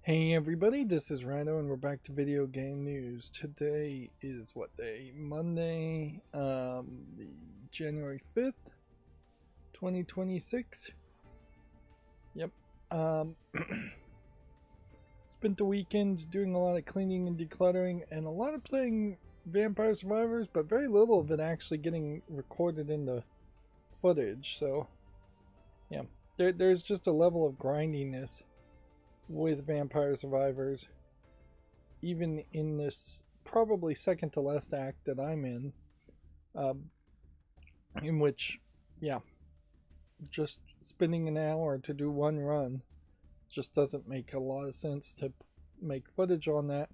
Hey everybody, this is Rydo and we're back to video game news. Today is what day? Monday, the January 5th, 2026. Yep. Spent the weekend doing a lot of cleaning and decluttering and a lot of playing Vampire Survivors, but very little of it actually getting recorded in the footage. So, yeah, there's just a level of grindiness with Vampire Survivors, even in this probably second to last act that I'm in which, yeah, just spending an hour to do one run just doesn't make a lot of sense to make footage on that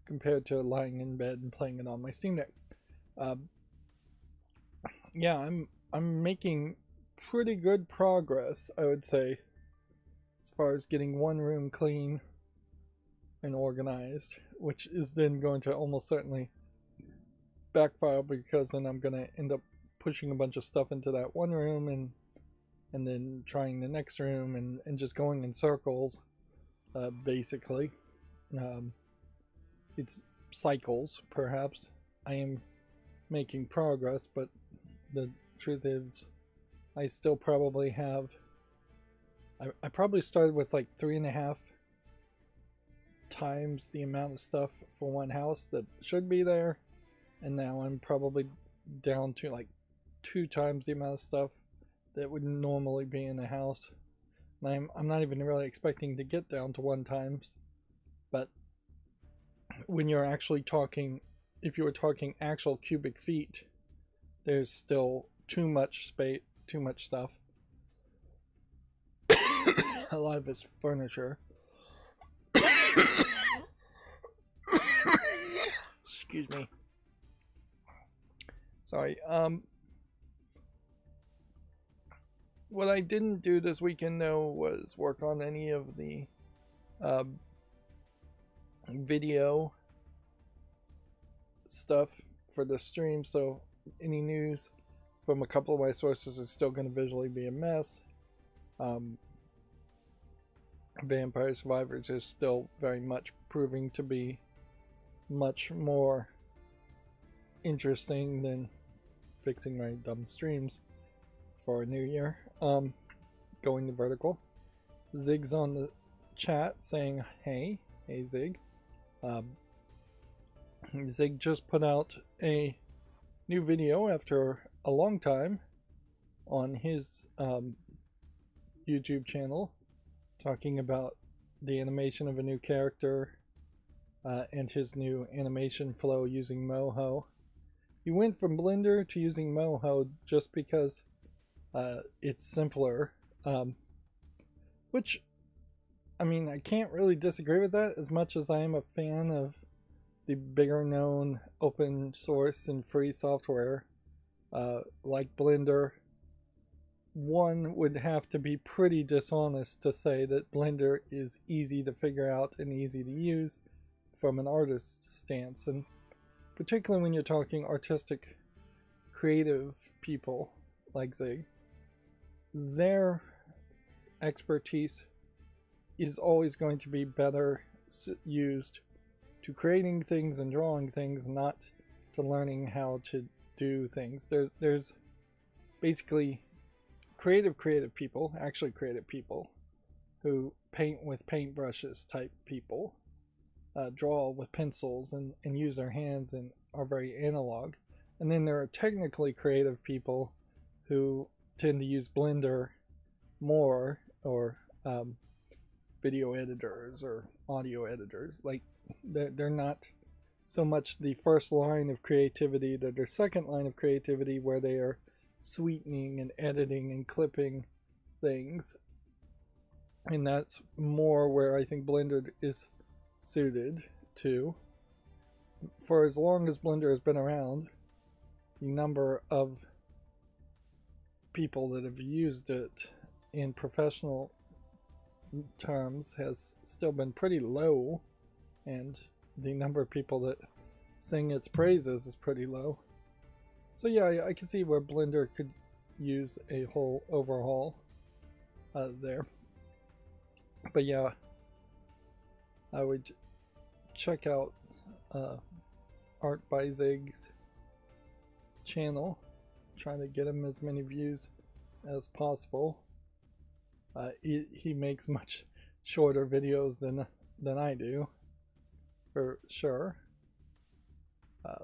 compared to lying in bed and playing it on my Steam Deck. Yeah, I'm making pretty good progress, I would say, as far as getting one room clean and organized, which is then going to almost certainly backfire because then I'm going to end up pushing a bunch of stuff into that one room and then trying the next room and just going in circles, basically. It's cycles, perhaps. I am making progress, but the truth is I still probably have I probably started with like 3.5 times the amount of stuff for one house that should be there, and now I'm probably down to like 2 times the amount of stuff that would normally be in a house. And I'm not even really expecting to get down to 1 times, but when you're actually talking, if you were talking actual cubic feet, there's still too much space, too much stuff. A lot of it's furniture. Excuse me. Sorry. What I didn't do this weekend though was work on any of the video stuff for the stream, so any news from a couple of my sources is still going to visually be a mess. Vampire Survivors is still very much proving to be much more interesting than fixing my dumb streams for a new year. Going to vertical. Zig's on the chat saying hey Zig. Zig just put out a new video after a long time on his YouTube channel, talking about the animation of a new character and his new animation flow using Moho. He went from Blender to using Moho just because it's simpler, which, I mean, I can't really disagree with that as much as I am a fan of the bigger known open source and free software like Blender. One would have to be pretty dishonest to say that Blender is easy to figure out and easy to use from an artist's stance, and particularly when you're talking artistic, creative people like Zig, their expertise is always going to be better used to creating things and drawing things, not to learning how to do things. There's basically creative people, actually creative people, who paint with paintbrushes type people, draw with pencils and use their hands and are very analog. And then there are technically creative people who tend to use Blender more, or video editors or audio editors. Like, they're not so much the first line of creativity, they're their second line of creativity, where they are sweetening and editing and clipping things, and that's more where I think Blender is suited to. For as long as Blender has been around, the number of people that have used it in professional terms has still been pretty low, and the number of people that sing its praises is pretty low. So yeah, I can see where Blender could use a whole overhaul there. But yeah, I would check out Art by Zig's channel, trying to get him as many views as possible. He makes much shorter videos than I do, for sure.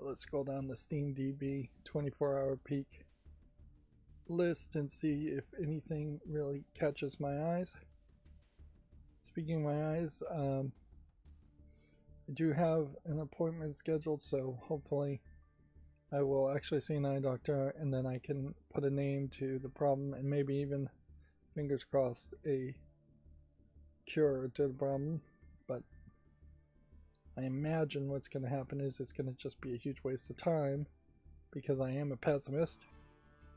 Let's scroll down the SteamDB 24-hour peak list and see if anything really catches my eyes. Speaking of my eyes, I do have an appointment scheduled, so hopefully I will actually see an eye doctor, and then I can put a name to the problem and maybe even, fingers crossed, a cure to the problem. But I imagine what's going to happen is it's going to just be a huge waste of time, because I am a pessimist,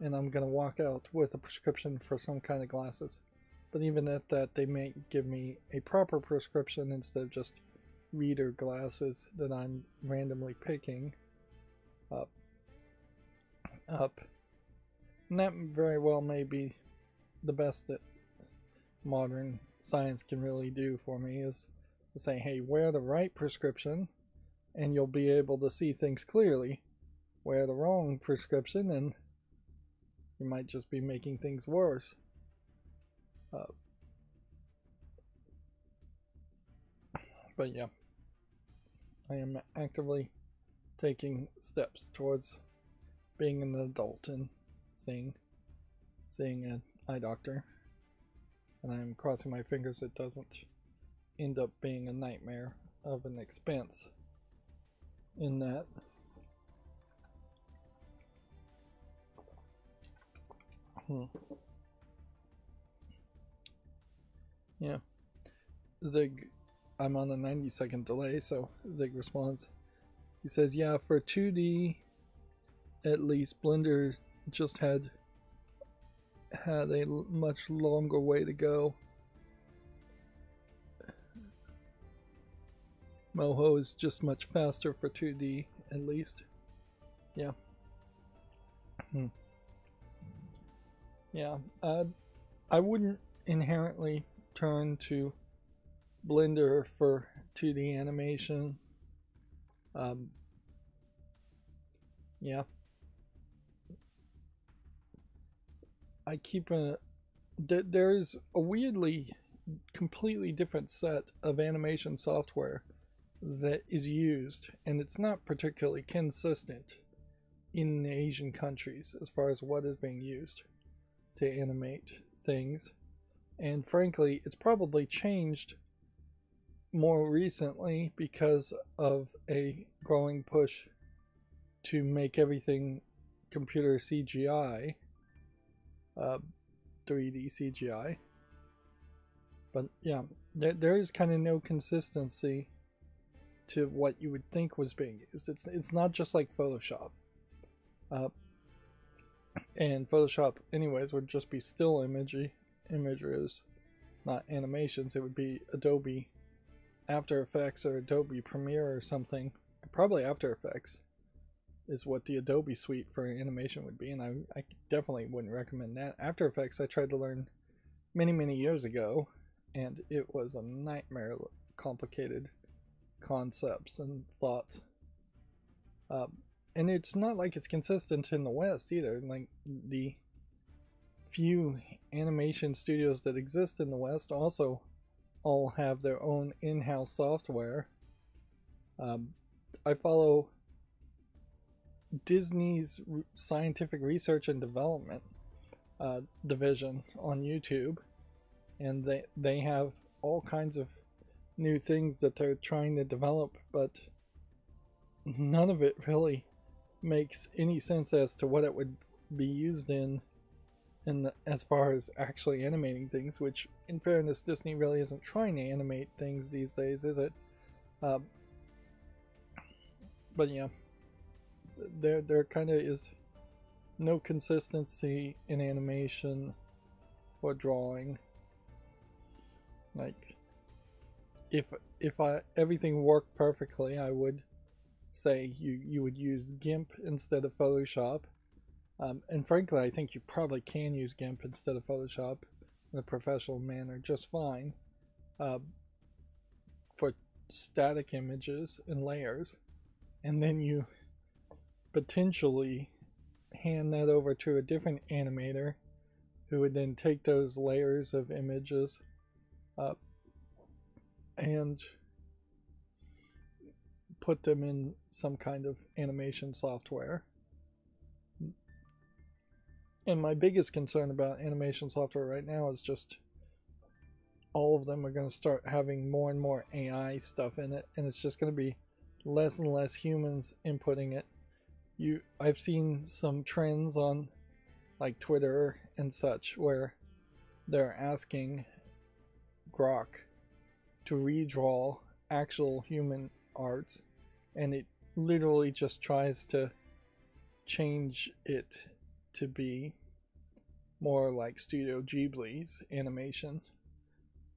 and I'm going to walk out with a prescription for some kind of glasses. But even at that, they may give me a proper prescription instead of just reader glasses that I'm randomly picking up. And that very well may be the best that modern science can really do for me, is to say, hey, wear the right prescription and you'll be able to see things clearly. Wear the wrong prescription and you might just be making things worse. But yeah, I am actively taking steps towards being an adult and seeing an eye doctor, and I'm crossing my fingers it doesn't end up being a nightmare of an expense in that. Yeah, Zig, I'm on a 90-second delay, so Zig responds. He says, yeah, for 2D, at least, Blender just had a much longer way to go. Moho is just much faster for 2D, at least. Yeah. Yeah, I wouldn't inherently turn to Blender for 2D animation. Yeah. I keep there's a weirdly completely different set of animation software that is used, and it's not particularly consistent in Asian countries as far as what is being used to animate things. And frankly, it's probably changed more recently because of a growing push to make everything computer CGI, 3D CGI. But yeah, there is kind of no consistency to what you would think was being used. It's not just like Photoshop. And Photoshop anyways would just be still images, not animations. It would be Adobe After Effects or Adobe Premiere or something. Probably After Effects is what the Adobe suite for animation would be, and I definitely wouldn't recommend that. After Effects I tried to learn many years ago, and it was a nightmare, complicated concepts and thoughts. And it's not like it's consistent in the West either. Like, the few animation studios that exist in the West also all have their own in-house software. I follow Disney's Scientific Research and Development division on YouTube, and they have all kinds of new things that they're trying to develop, but none of it really makes any sense as to what it would be used in as far as actually animating things, which in fairness Disney really isn't trying to animate things these days, is it? But yeah, there kind of is no consistency in animation or drawing. Like, if everything worked perfectly, I would say you would use GIMP instead of Photoshop. And frankly, I think you probably can use GIMP instead of Photoshop in a professional manner just fine. For static images and layers, and then you potentially hand that over to a different animator who would then take those layers of images and put them in some kind of animation software. And my biggest concern about animation software right now is just all of them are going to start having more and more AI stuff in it, and it's just going to be less and less humans inputting it. I've seen some trends on like Twitter and such where they're asking Grok to redraw actual human art, and it literally just tries to change it to be more like Studio Ghibli's animation,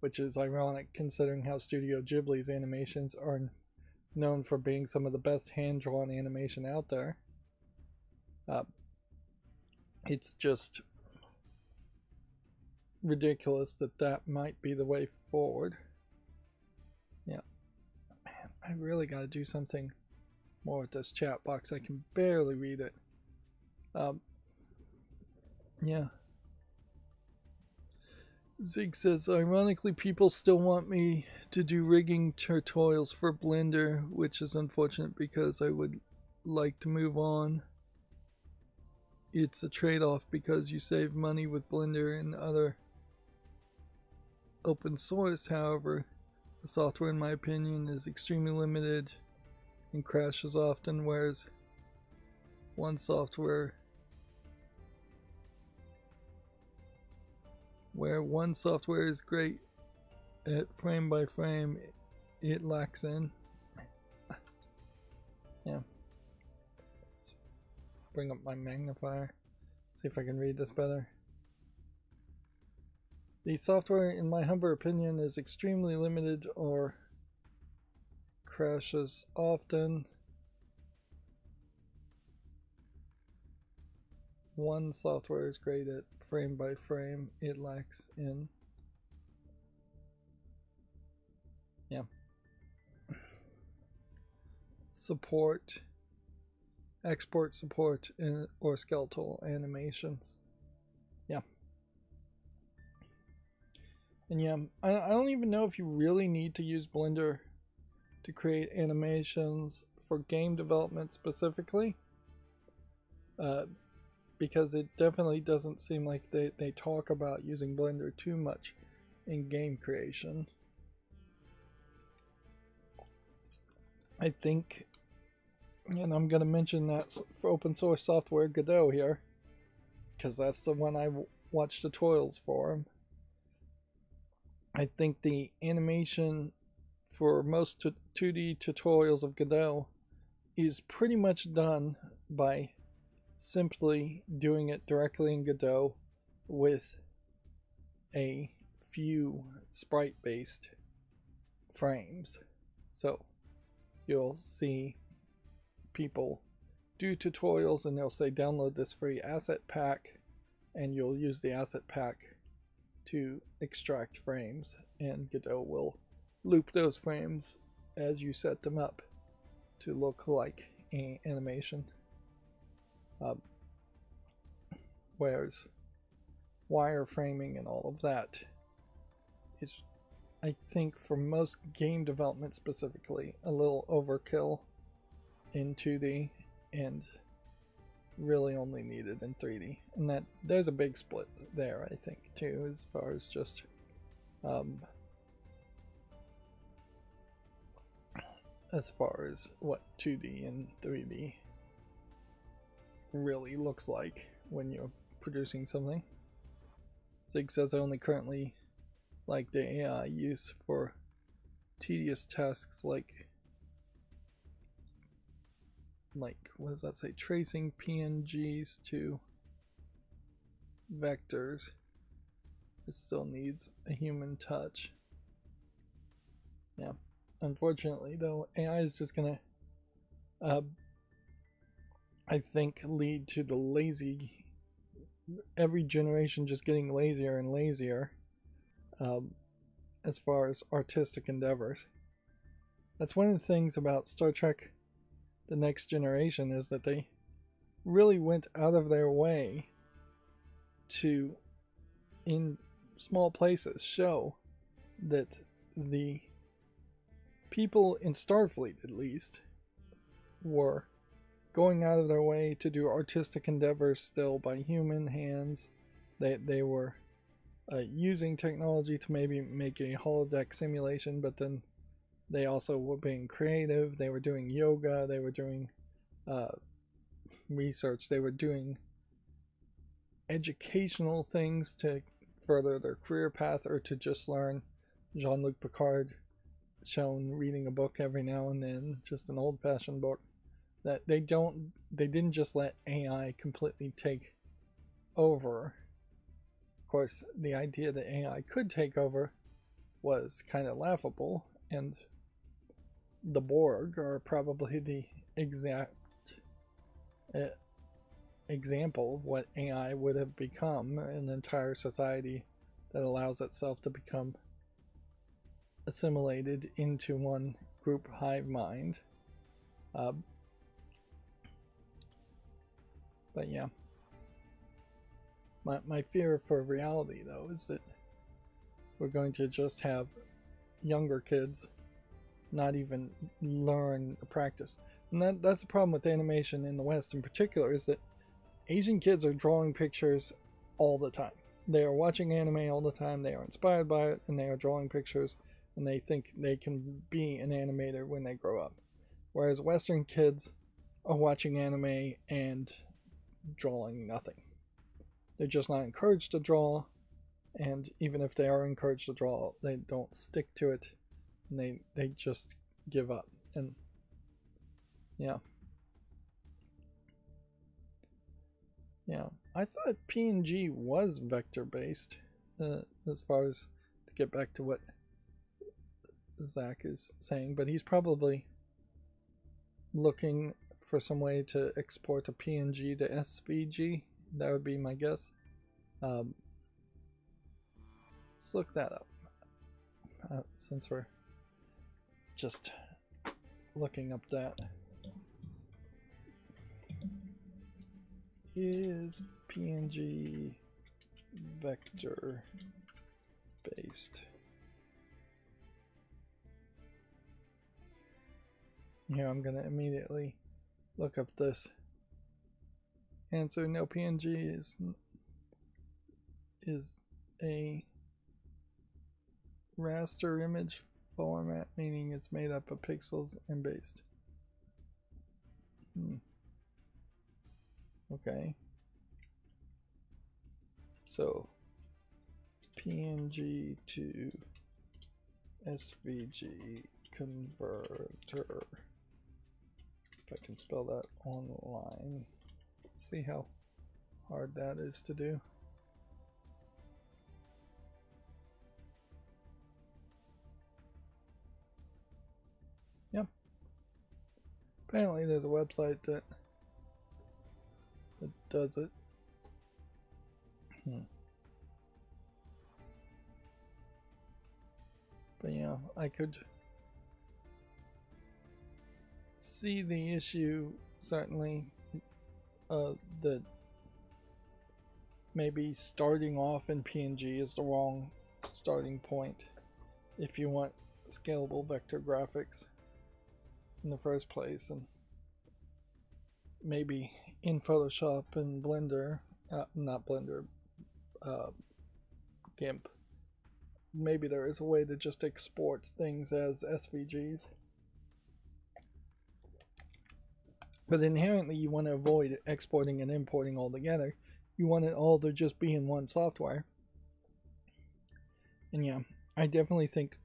which is ironic considering how Studio Ghibli's animations are known for being some of the best hand-drawn animation out there. It's just ridiculous that that might be the way forward. Yeah, man, I really got to do something more with this chat box. I can barely read it. Yeah. Zig says, ironically, people still want me to do rigging tutorials for Blender, which is unfortunate because I would like to move on. It's a trade-off because you save money with Blender and other open source. However, the software, in my opinion, is extremely limited and crashes often, whereas one software is great at frame by frame, it lacks in. Yeah. Let's bring up my magnifier, see if I can read this better. The software, in my humble opinion, is extremely limited or crashes often. One software is great at frame by frame, it lacks in. Yeah. Support, export support, or skeletal animations. Yeah. And yeah, I don't even know if you really need to use Blender to create animations for game development specifically. Because it definitely doesn't seem like they talk about using Blender too much in game creation. I think, and I'm going to mention that for open source software, Godot here, because that's the one I watch tutorials for. I think the animation for most 2D tutorials of Godot is pretty much done by simply doing it directly in Godot with a few sprite-based frames. So you'll see people do tutorials and they'll say download this free asset pack, and you'll use the asset pack to extract frames, and Godot will loop those frames as you set them up to look like an animation. Whereas wireframing and all of that is, I think, for most game development specifically, a little overkill in 2D and really only needed in 3D. And that there's a big split there, I think, too, as far as just as far as what 2D and 3D really looks like when you're producing something. Zig says I only currently like the AI use for tedious tasks like what does that say, tracing PNGs to vectors. It still needs a human touch. Yeah, unfortunately though, AI is just gonna I think lead to the lazy, every generation just getting lazier and lazier as far as artistic endeavors. That's one of the things about Star Trek The Next Generation, is that they really went out of their way to, in small places, show that the people in Starfleet, at least, were going out of their way to do artistic endeavors still by human hands. They were using technology to maybe make a holodeck simulation, but then they also were being creative. They were doing yoga, they were doing research, they were doing educational things to further their career path, or to just learn. Jean-Luc Picard shown reading a book every now and then, just an old-fashioned book. That they didn't just let AI completely take over. Of course, the idea that AI could take over was kind of laughable, and the Borg are probably the exact example of what AI would have become: an entire society that allows itself to become assimilated into one group hive mind. But yeah, my fear for reality, though, is that we're going to just have younger kids not even learn the practice. And that's the problem with animation in the West in particular, is that Asian kids are drawing pictures all the time. They are watching anime all the time, they are inspired by it, and they are drawing pictures, and they think they can be an animator when they grow up. Whereas Western kids are watching anime and drawing nothing. They're just not encouraged to draw, and even if they are encouraged to draw, they don't stick to it, and they just give up. And yeah, I thought PNG was vector based, as far as, to get back to what Zach is saying, but he's probably looking for some way to export a PNG to SVG. That would be my guess. Let's look that up, since we're just looking up that. Is PNG vector based? Here, I'm gonna immediately look up this answer. No, PNG is a raster image format, meaning it's made up of pixels and based. Okay. So PNG to SVG converter. If I can spell that online. Let's see how hard that is to do. Yep. Apparently there's a website that does it. But yeah, I could see the issue, certainly, that maybe starting off in PNG is the wrong starting point if you want scalable vector graphics in the first place. And maybe in Photoshop and Blender, not Blender, GIMP, maybe there is a way to just export things as SVGs. But inherently you want to avoid exporting and importing altogether. You want it all to just be in one software. And yeah, I definitely think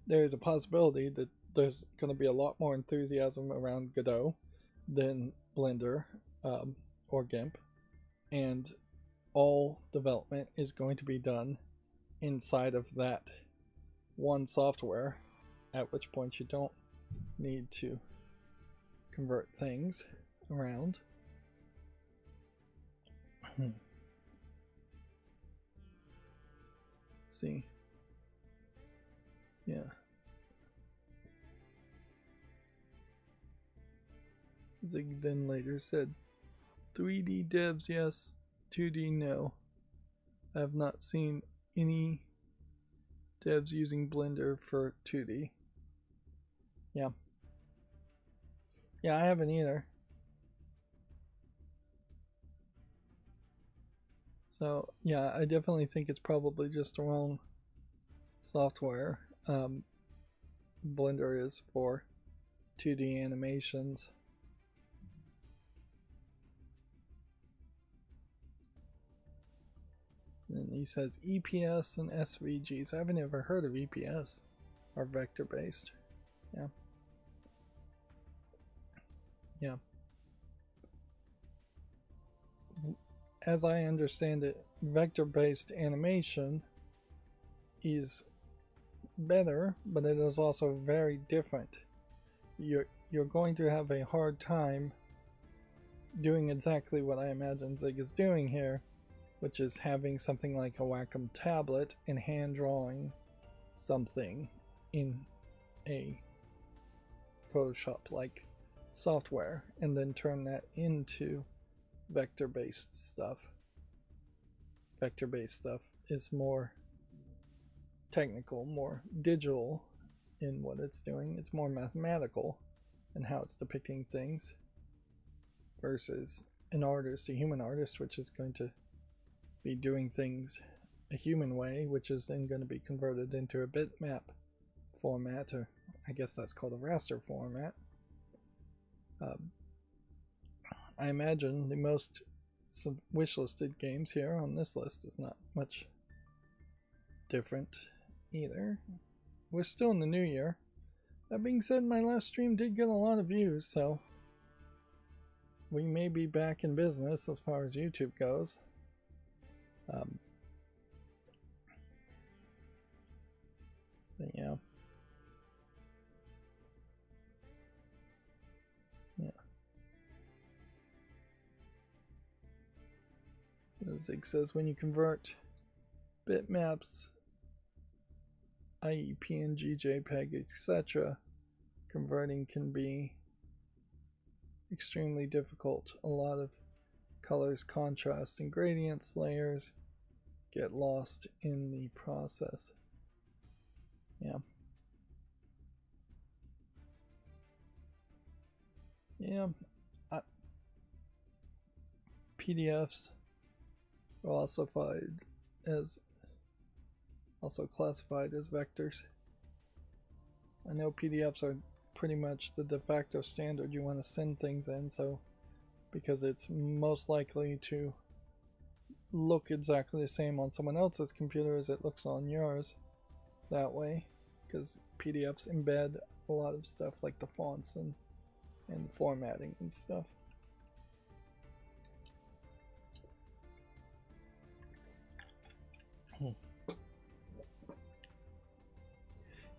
there is a possibility that there's going to be a lot more enthusiasm around Godot than Blender or GIMP, and all development is going to be done inside of that one software, at which point you don't need to convert things around. See, yeah, Zig then later said, 3D devs yes, 2D no. I have not seen any devs using Blender for 2D. Yeah. Yeah, I haven't either. So, yeah, I definitely think it's probably just the wrong software. Blender is for 2D animations. And he says EPS and SVGs. I haven't ever heard of EPS. Or vector based. Yeah. Yeah. As I understand it, vector based animation is better, but it is also very different. You're going to have a hard time doing exactly what I imagine Zig is doing here, which is having something like a Wacom tablet and hand drawing something in a Photoshop like software and then turn that into vector based stuff. Vector based stuff is more technical, more digital in what it's doing. It's more mathematical in how it's depicting things versus an artist, a human artist, which is going to be doing things a human way, which is then going to be converted into a bitmap format, or I guess that's called a raster format. I imagine the most wishlisted games here on this list is not much different either. We're still in the new year. That being said, my last stream did get a lot of views, so we may be back in business as far as YouTube goes. But yeah. Yeah. Zig says when you convert bitmaps, i.e. PNG, JPEG, etc., converting can be extremely difficult. A lot of colors, contrast, and gradients layers get lost in the process. Yeah. Yeah. PDFs are also classified as vectors. I know PDFs are pretty much the de facto standard you want to send things in, so because it's most likely to look exactly the same on someone else's computer as it looks on yours that way, because PDFs embed a lot of stuff like the fonts and formatting and stuff.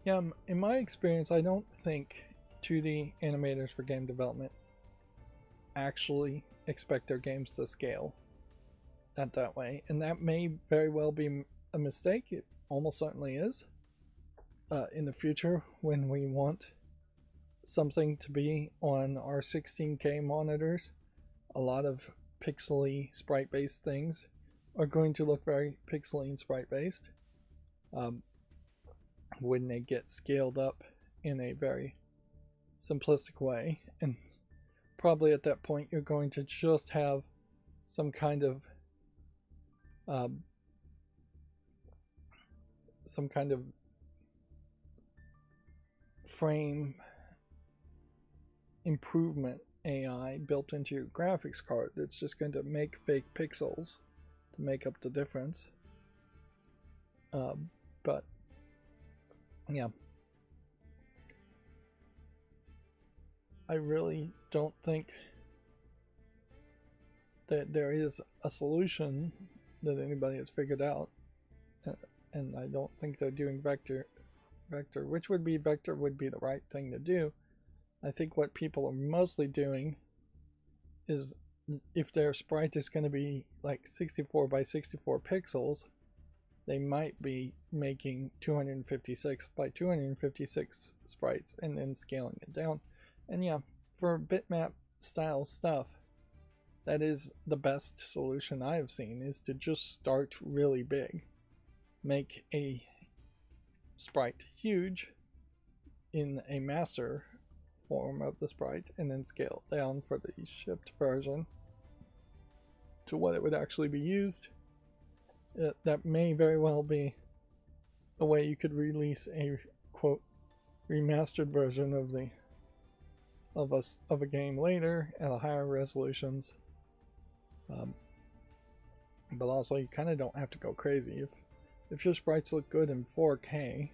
Yeah, in my experience, I don't think 2D animators for game development actually expect their games to scale that way, and that may very well be a mistake. It almost certainly is. In the future, when we want something to be on our 16K monitors, a lot of pixely sprite-based things are going to look very pixely and sprite-based. When they get scaled up in a very simplistic way, and probably at that point you're going to just have some kind of frame improvement AI built into your graphics card that's just going to make fake pixels to make up the difference. But yeah, I really don't think that there is a solution that anybody has figured out, and I don't think they're doing vector, which would be the right thing to do. I think what people are mostly doing is, if their sprite is going to be like 64 by 64 pixels, they might be making 256 by 256 sprites and then scaling it down. And yeah, for bitmap style stuff, that is the best solution I've seen, is to just start really big. Make a sprite huge in a master form of the sprite and then scale it down for the shipped version to what it would actually be used. That may very well be a way you could release a quote remastered version of a game later at a higher resolutions. But also you kind of don't have to go crazy. If your sprites look good in 4K,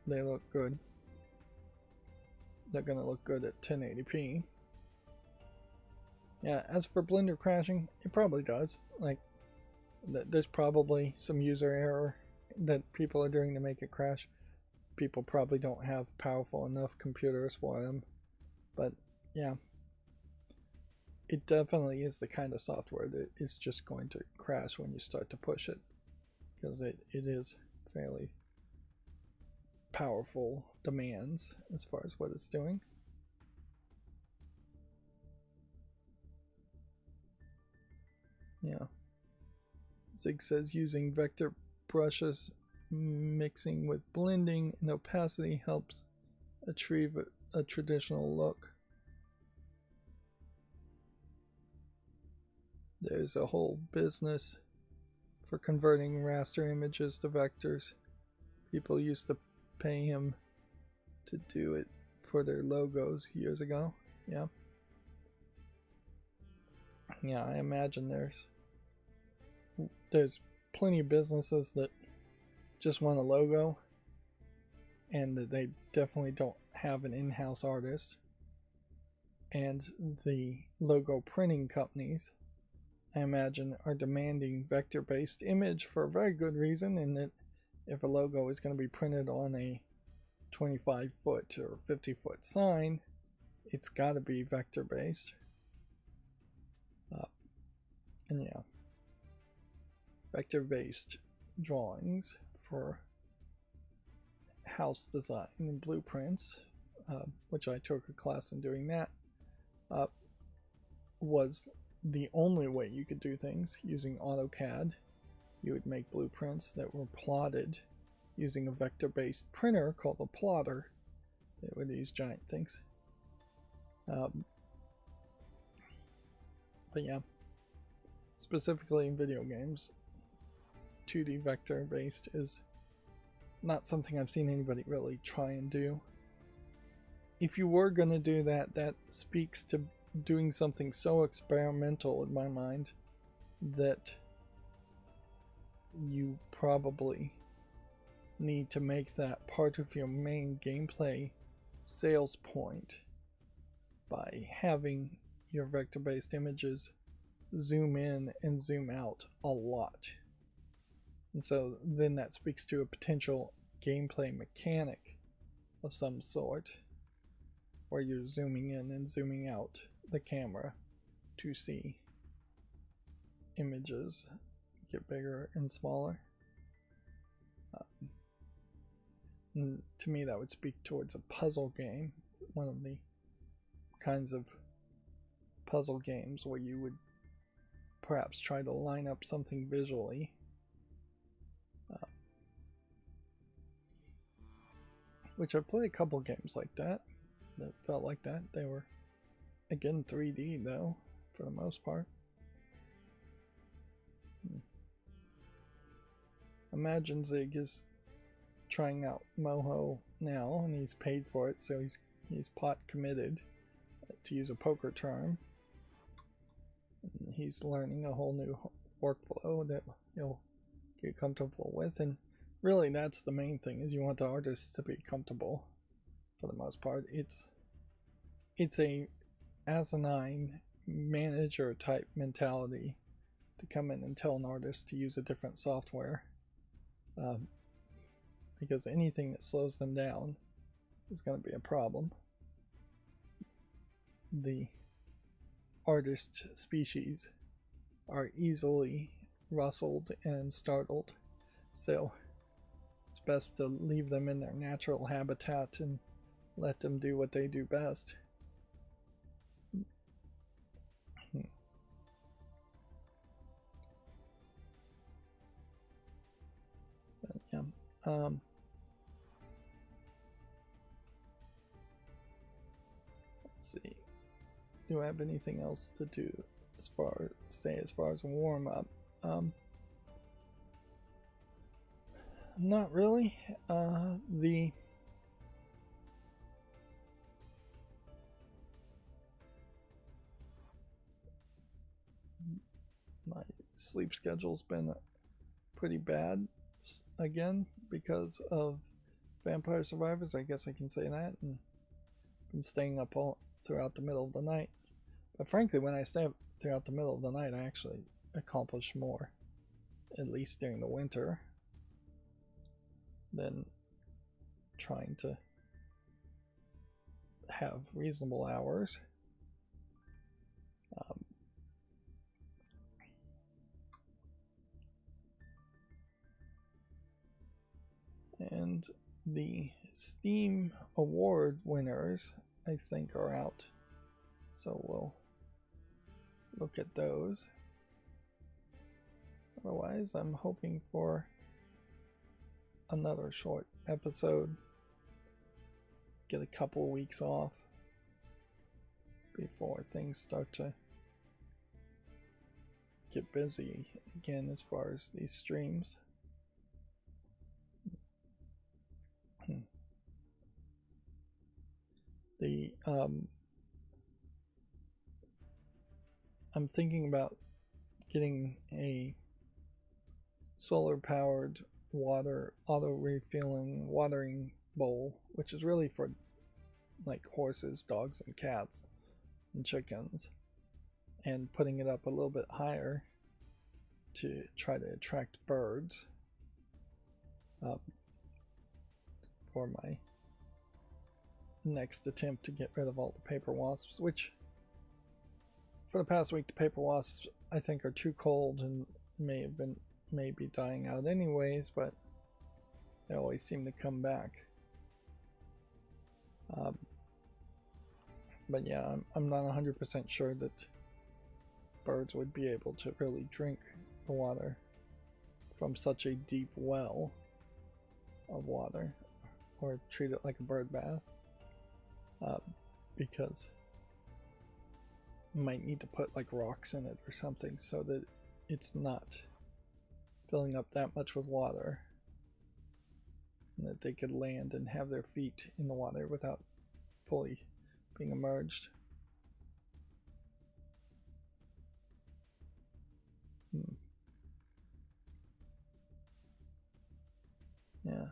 they look good. They're gonna look good at 1080p. Yeah, as for Blender crashing, it probably does. Like, there's probably some user error that people are doing to make it crash. People probably don't have powerful enough computers for them. But yeah, it definitely is the kind of software that is just going to crash when you start to push it, because it is fairly powerful demands as far as what it's doing. Yeah. Zig says using vector brushes mixing with blending and opacity helps achieve a traditional look. There's a whole business for converting raster images to vectors. People used to pay him to do it for their logos years ago. Yeah. Yeah, I imagine there's plenty of businesses that just want a logo and that they definitely don't have an in-house artist. And the logo printing companies, I imagine, are demanding vector-based image for a very good reason, in that if a logo is going to be printed on a 25-foot or 50-foot sign, it's got to be vector-based. And yeah, vector-based drawings for house design and blueprints, which I took a class in doing that, was the only way you could do things using AutoCAD. You would make blueprints that were plotted using a vector-based printer called a plotter. It would use giant things. But yeah, specifically in video games, 2D vector-based is not something I've seen anybody really try and do. If you were going to do that, that speaks to doing something so experimental in my mind that you probably need to make that part of your main gameplay sales point by having your vector-based images zoom in and zoom out a lot. And so then that speaks to a potential gameplay mechanic of some sort, where you're zooming in and zooming out the camera to see images get bigger and smaller. And to me, that would speak towards a puzzle game, one of the kinds of puzzle games where you would perhaps try to line up something visually. Which I've played a couple games like that felt like that. They were, again, 3D though, for the most part. Imagine Zig is trying out Moho now, and he's paid for it, so he's pot committed, to use a poker term. And he's learning a whole new workflow that he'll get comfortable with, and really that's the main thing, is you want the artists to be comfortable for the most part. It's a asinine manager type mentality to come in and tell an artist to use a different software, because anything that slows them down is going to be a problem. The artist species are easily rustled and startled, so it's best to leave them in their natural habitat and let them do what they do best. Let's see. Do I have anything else to do as far as a warm up? Not really. My sleep schedule's been pretty bad again because of Vampire Survivors. I guess I can say that, and been staying up all throughout the middle of the night. But frankly, when I stay up throughout the middle of the night, I actually accomplish more, at least during the winter, than trying to have reasonable hours. And the Steam award winners, I think, are out. So we'll look at those. Otherwise, I'm hoping for another short episode. Get a couple weeks off before things start to get busy again as far as these streams. I'm thinking about getting a solar powered water auto refilling watering bowl, which is really for like horses, dogs, and cats and chickens, and putting it up a little bit higher to try to attract birds for my next attempt to get rid of all the paper wasps, which for the past week the paper wasps I think are too cold and may be dying out anyways, but they always seem to come back. But yeah, I'm not 100% sure that birds would be able to really drink the water from such a deep well of water, or treat it like a bird bath, because you might need to put like rocks in it or something so that it's not filling up that much with water, and that they could land and have their feet in the water without fully being immersed. Yeah.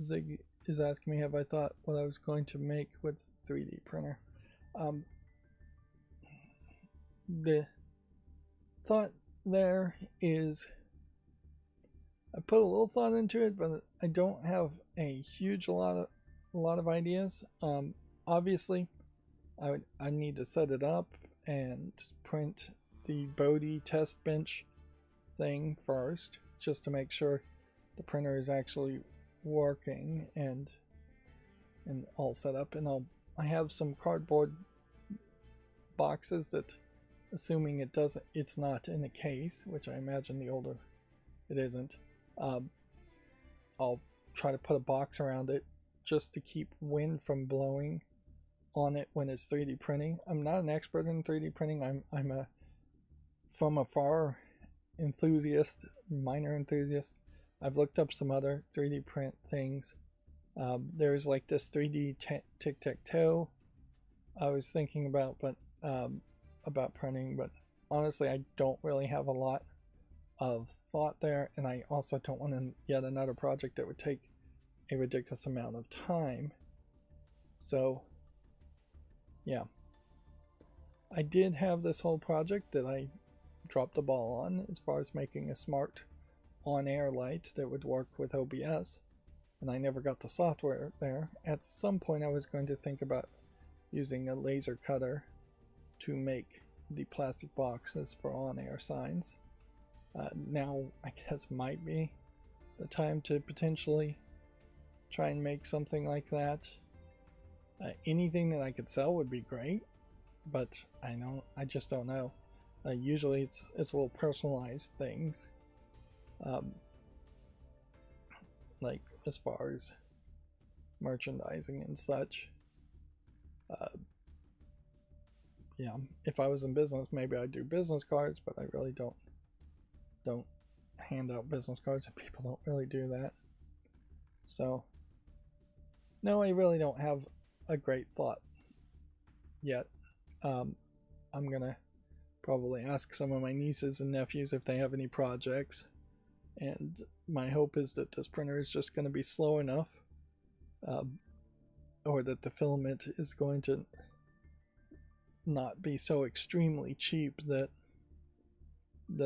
Zig is asking me, have I thought what I was going to make with 3D printer? The thought there is, I put a little thought into it, but I don't have a lot of ideas. Obviously, I need to set it up and print the Bodhi test bench thing first, just to make sure the printer is actually working and all set up. And I have some cardboard boxes that, assuming it's not in a case, which I imagine the older it isn't, I'll try to put a box around it just to keep wind from blowing on it when it's 3D printing. I'm not an expert in 3D printing. I'm a from afar enthusiast, minor enthusiast. I've looked up some other 3D print things. There's like this 3D tic-tac-toe I was thinking about, but about printing, but honestly I don't really have a lot of thought there, and I also don't want yet another project that would take a ridiculous amount of time. So yeah, I did have this whole project that I dropped the ball on as far as making a smart on-air light that would work with OBS, and I never got the software there. At some point I was going to think about using a laser cutter to make the plastic boxes for on-air signs. Now I guess might be the time to potentially try and make something like that. Anything that I could sell would be great, but I just don't know. Usually it's little personalized things, like as far as merchandising and such. Yeah, if I was in business, maybe I'd do business cards, but I really don't hand out business cards, and people don't really do that. So no, I really don't have a great thought yet. I'm gonna probably ask some of my nieces and nephews if they have any projects, and my hope is that this printer is just going to be slow enough, or that the filament is going to not be so extremely cheap that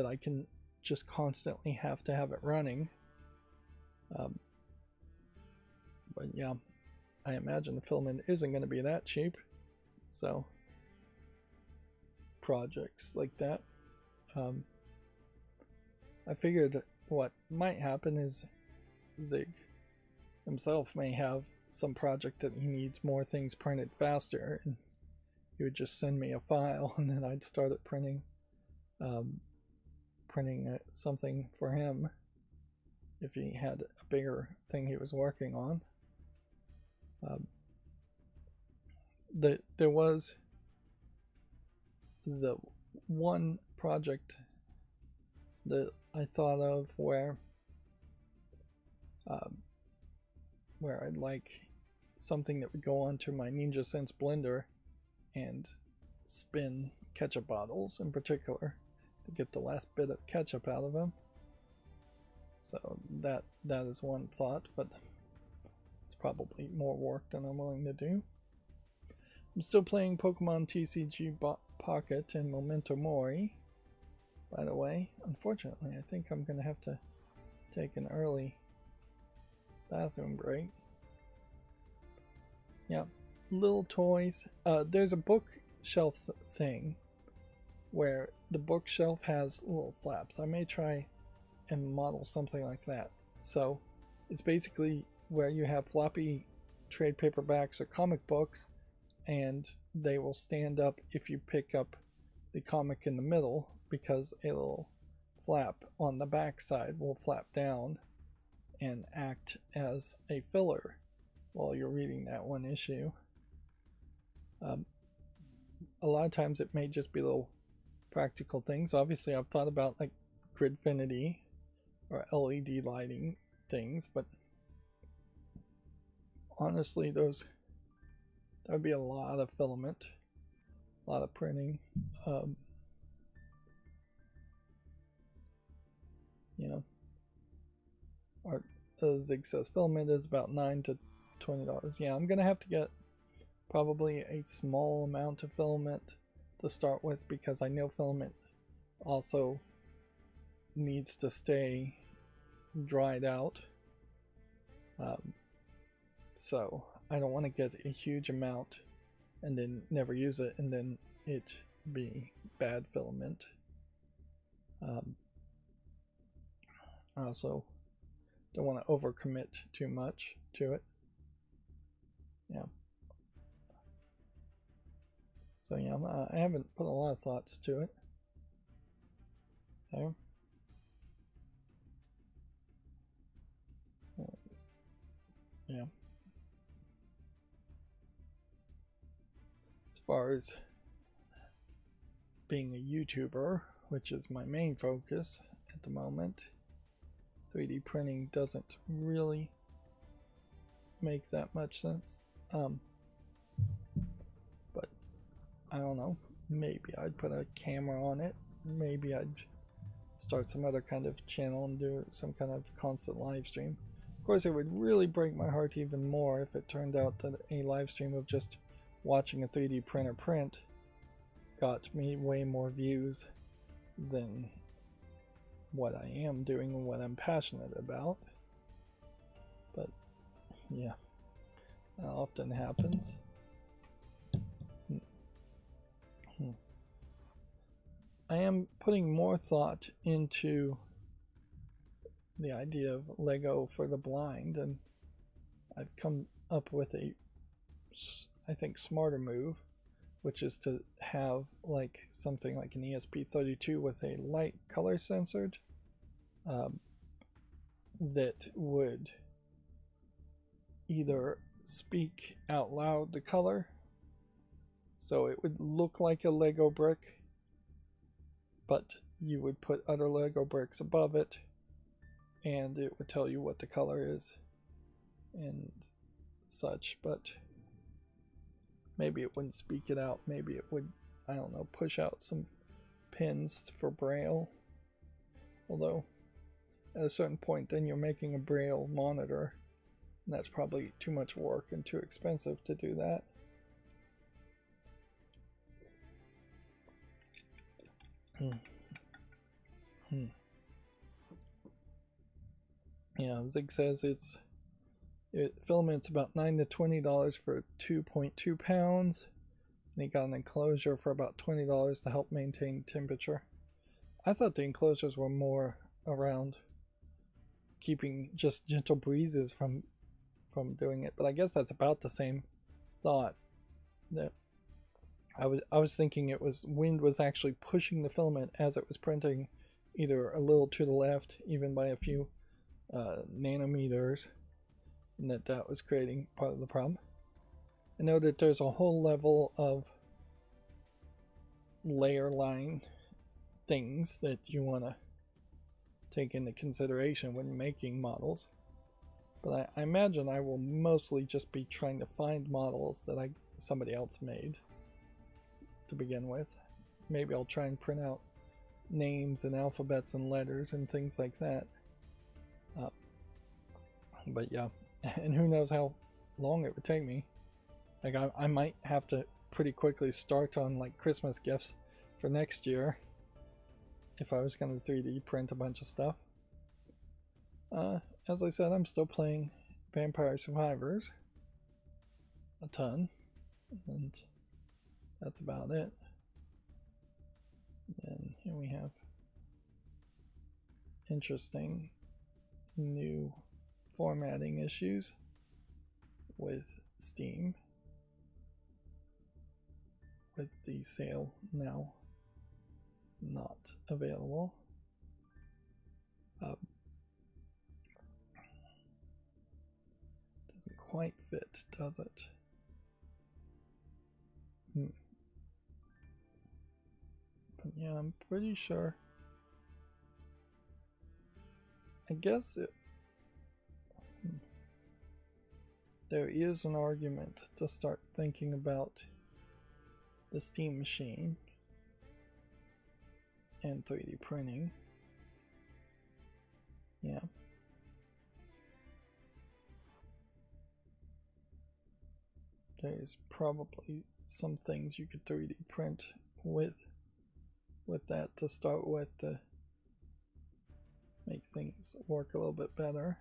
I can just constantly have to have it running. But yeah, I imagine the filament isn't going to be that cheap, so projects like that. I figured what might happen is Zig himself may have some project that he needs more things printed faster, and he would just send me a file, and then I'd start it printing something for him if he had a bigger thing he was working on. There was the one project that I thought of where I'd like something that would go onto my Ninja Sense blender and spin ketchup bottles in particular to get the last bit of ketchup out of them. So that is one thought, but it's probably more work than I'm willing to do. I'm still playing Pokemon TCG Pocket and Memento Mori, by the way. Unfortunately, I think I'm going to have to take an early bathroom break. Yeah, little toys. There's a bookshelf thing where the bookshelf has little flaps. I may try and model something like that. So it's basically where you have floppy trade paperbacks or comic books, and they will stand up if you pick up the comic in the middle, because a little flap on the back side will flap down and act as a filler while you're reading that one issue. A lot of times it may just be little practical things. Obviously, I've thought about like Gridfinity or LED lighting things, but honestly, that would be a lot of filament, a lot of printing. You know, Zig says filament is about $9 to $20. Yeah, I'm gonna have to get probably a small amount of filament to start with, because I know filament also needs to stay dried out. So I don't want to get a huge amount and then never use it and then it be bad filament. I also don't want to overcommit too much to it. Yeah. So yeah, I haven't put a lot of thoughts to it. There. Yeah. As far as being a YouTuber, which is my main focus at the moment, 3D printing doesn't really make that much sense. But I don't know, maybe I'd put a camera on it. Maybe I'd start some other kind of channel and do some kind of constant live stream. Of course, it would really break my heart even more if it turned out that a live stream of just watching a 3D printer print got me way more views than what I am doing and what I'm passionate about. But yeah, that often happens. I am putting more thought into the idea of Lego for the blind, and I've come up with a, I think, smarter move, which is to have like something like an ESP32 with a light color censored that would either speak out loud the color, so it would look like a Lego brick, but you would put other Lego bricks above it and it would tell you what the color is and such. But maybe it wouldn't speak it out. Maybe it would, I don't know, push out some pins for Braille. Although at a certain point then you're making a Braille monitor, and that's probably too much work and too expensive to do that. Yeah, Zig says filament's about $9 to $20 for 2.2 pounds, and he got an enclosure for about $20 to help maintain temperature. I thought the enclosures were more around keeping just gentle breezes from doing it, but I guess that's about the same thought. That I was thinking it was wind was actually pushing the filament as it was printing, either a little to the left, even by a few nanometers, and that was creating part of the problem. I know that there's a whole level of layer line things that you want to take into consideration when making models, but I imagine I will mostly just be trying to find models that somebody else made to begin with. Maybe I'll try and print out names and alphabets and letters and things like that. But yeah, and who knows how long it would take me. Like I might have to pretty quickly start on like Christmas gifts for next year if I was going to 3D print a bunch of stuff. As I said, I'm still playing Vampire Survivors a ton, and that's about it. And here we have interesting new formatting issues with Steam, with the sale now not available. Doesn't quite fit, does it? But yeah, I'm pretty sure. I guess there is an argument to start thinking about the Steam machine and 3D printing. Yeah. There's probably some things you could 3D print with that to start with to make things work a little bit better.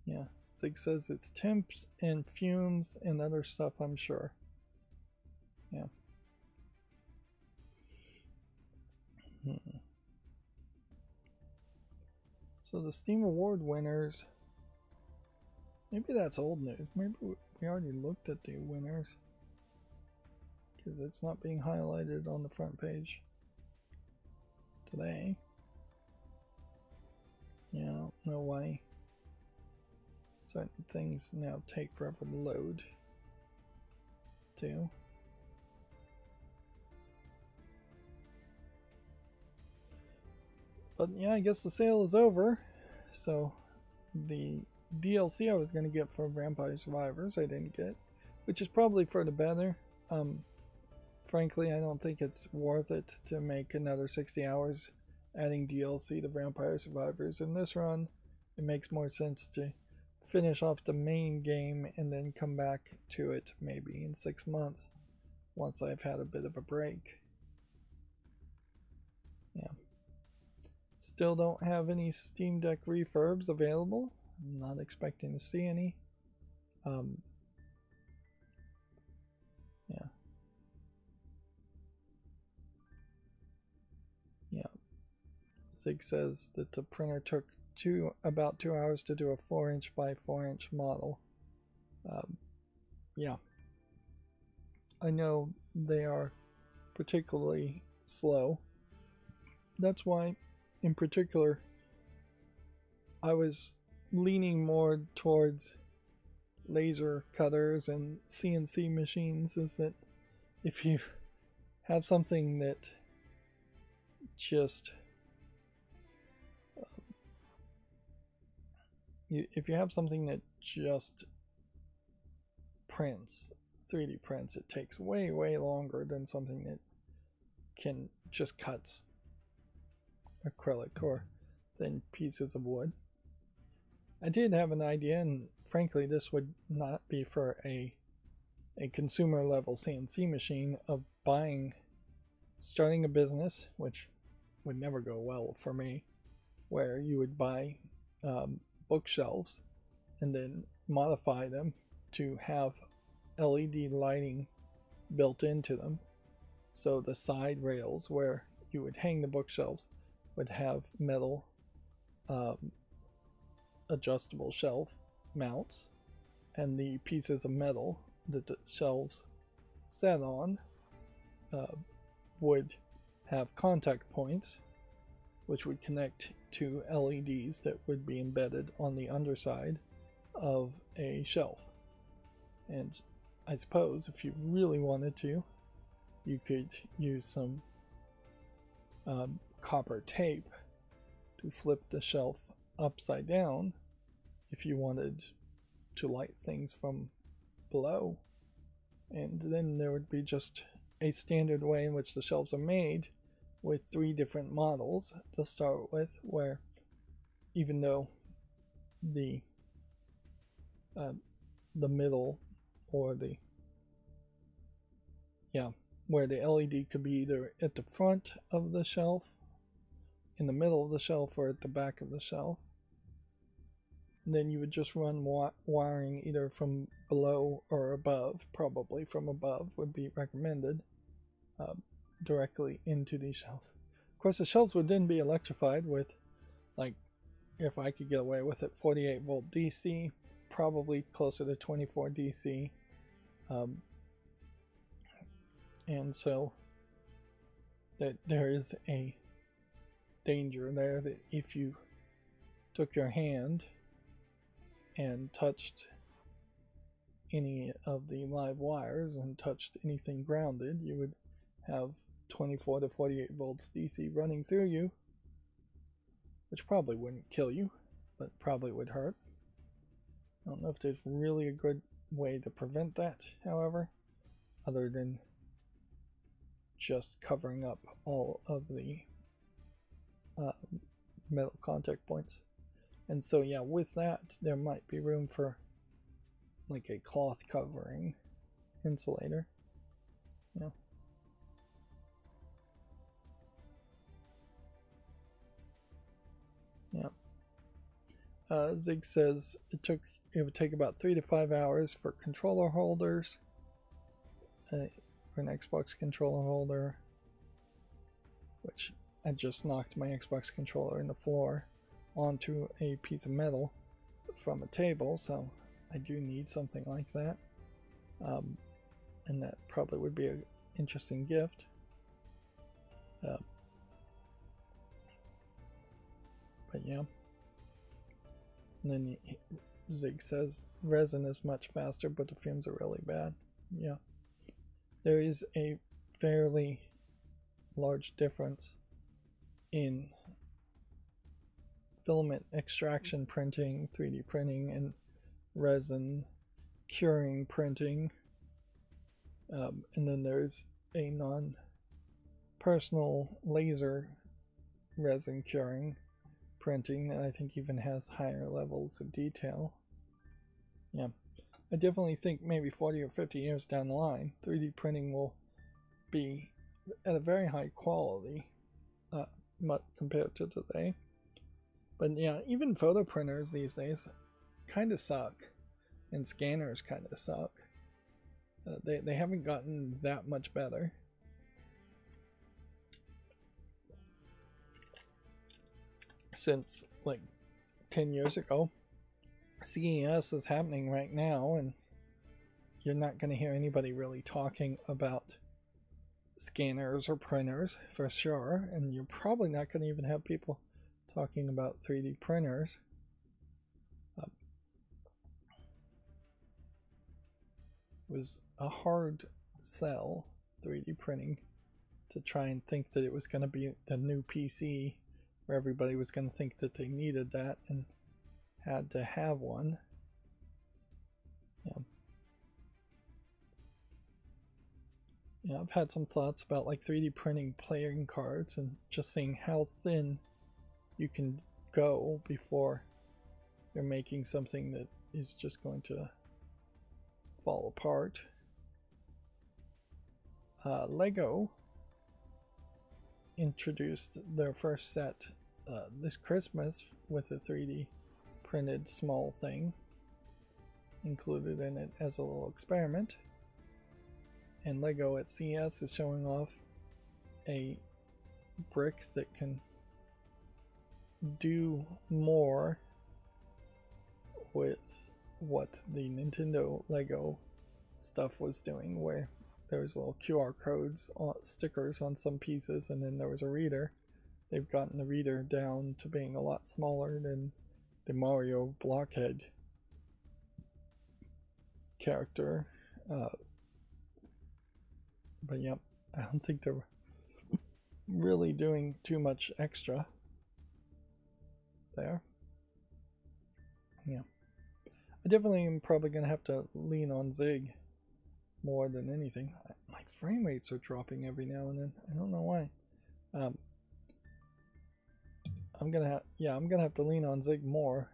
Yeah, Zig says it's temps and fumes and other stuff, I'm sure. Yeah. So the Steam Award winners, maybe that's old news. Maybe we already looked at the winners, because it's not being highlighted on the front page today. Yeah, I don't know why certain things now take forever to load too. But yeah, I guess the sale is over. So the DLC I was going to get for Vampire Survivors I didn't get, which is probably for the better. Frankly, I don't think it's worth it to make another 60 hours adding DLC to Vampire Survivors. In this run, it makes more sense to finish off the main game and then come back to it maybe in 6 months once I've had a bit of a break. Yeah. Still don't have any Steam Deck refurbs available. I'm not expecting to see any. Yeah. Zig says that the printer took about 2 hours to do a 4-inch by 4-inch model. Yeah. I know they are particularly slow. that's why, in particular, I was leaning more towards laser cutters and CNC machines, is that if you have something that just if you have something that just prints 3D prints, it takes way longer than something that can just cuts acrylic or thin pieces of wood. I did have an idea, and frankly this would not be for a consumer level CNC machine, of starting a business, which would never go well for me, where you would buy bookshelves and then modify them to have LED lighting built into them. So the side rails where you would hang the bookshelves would have metal adjustable shelf mounts, and the pieces of metal that the shelves sat on would have contact points which would connect to LEDs that would be embedded on the underside of a shelf. And I suppose if you really wanted to, you could use some copper tape to flip the shelf upside down if you wanted to light things from below. And then there would be just a standard way in which the shelves are made, with 3 different models to start with, where even though the middle, or where the LED could be either at the front of the shelf, in the middle of the shelf, or at the back of the shelf. And then you would just run wiring either from below or above, probably from above would be recommended, directly into these shelves. Of course, the shelves would then be electrified with, like, if I could get away with it, 48 volt DC, probably closer to 24 DC. And so that there is a danger there that if you took your hand and touched any of the live wires and touched anything grounded, you would have 24 to 48 volts DC running through you, which probably wouldn't kill you, but probably would hurt. I don't know if there's really a good way to prevent that, however, other than just covering up all of the metal contact points. And so yeah, with that there might be room for like a cloth covering insulator. Yeah. Zig says it would take about 3 to 5 hours for controller holders, for an Xbox controller holder, which I just knocked my Xbox controller in the floor onto a piece of metal from a table, so I do need something like that, and that probably would be an interesting gift. But yeah. And then Zig says resin is much faster, but the fumes are really bad. Yeah. There is a fairly large difference in filament extraction printing, 3D printing, and resin curing printing. And then there's a non-personal laser resin curing printing that I think even has higher levels of detail. Yeah, I definitely think maybe 40 or 50 years down the line, 3D printing will be at a very high quality compared to today. But yeah, even photo printers these days kind of suck, and scanners kind of suck. They haven't gotten that much better. Since like 10 years ago. CES is happening right now, and you're not going to hear anybody really talking about scanners or printers for sure, and you're probably not going to even have people talking about 3D printers. It was a hard sell, 3D printing, to try and think that it was going to be the new PC where everybody was going to think that they needed that and had to have one. Yeah, I've had some thoughts about like 3D printing playing cards and just seeing how thin you can go before you're making something that is just going to fall apart. Lego introduced their first set this Christmas with a 3D printed small thing included in it as a little experiment. And Lego at CES is showing off a brick that can do more with what the Nintendo Lego stuff was doing, where there was little QR codes, stickers on some pieces, and then there was a reader. They've gotten the reader down to being a lot smaller than the Mario blockhead character. But yep, I don't think they're really doing too much extra there. Yeah. I definitely am probably going to have to lean on Zig more than anything. My frame rates are dropping every now and then. I don't know why. I'm gonna have to lean on Zig more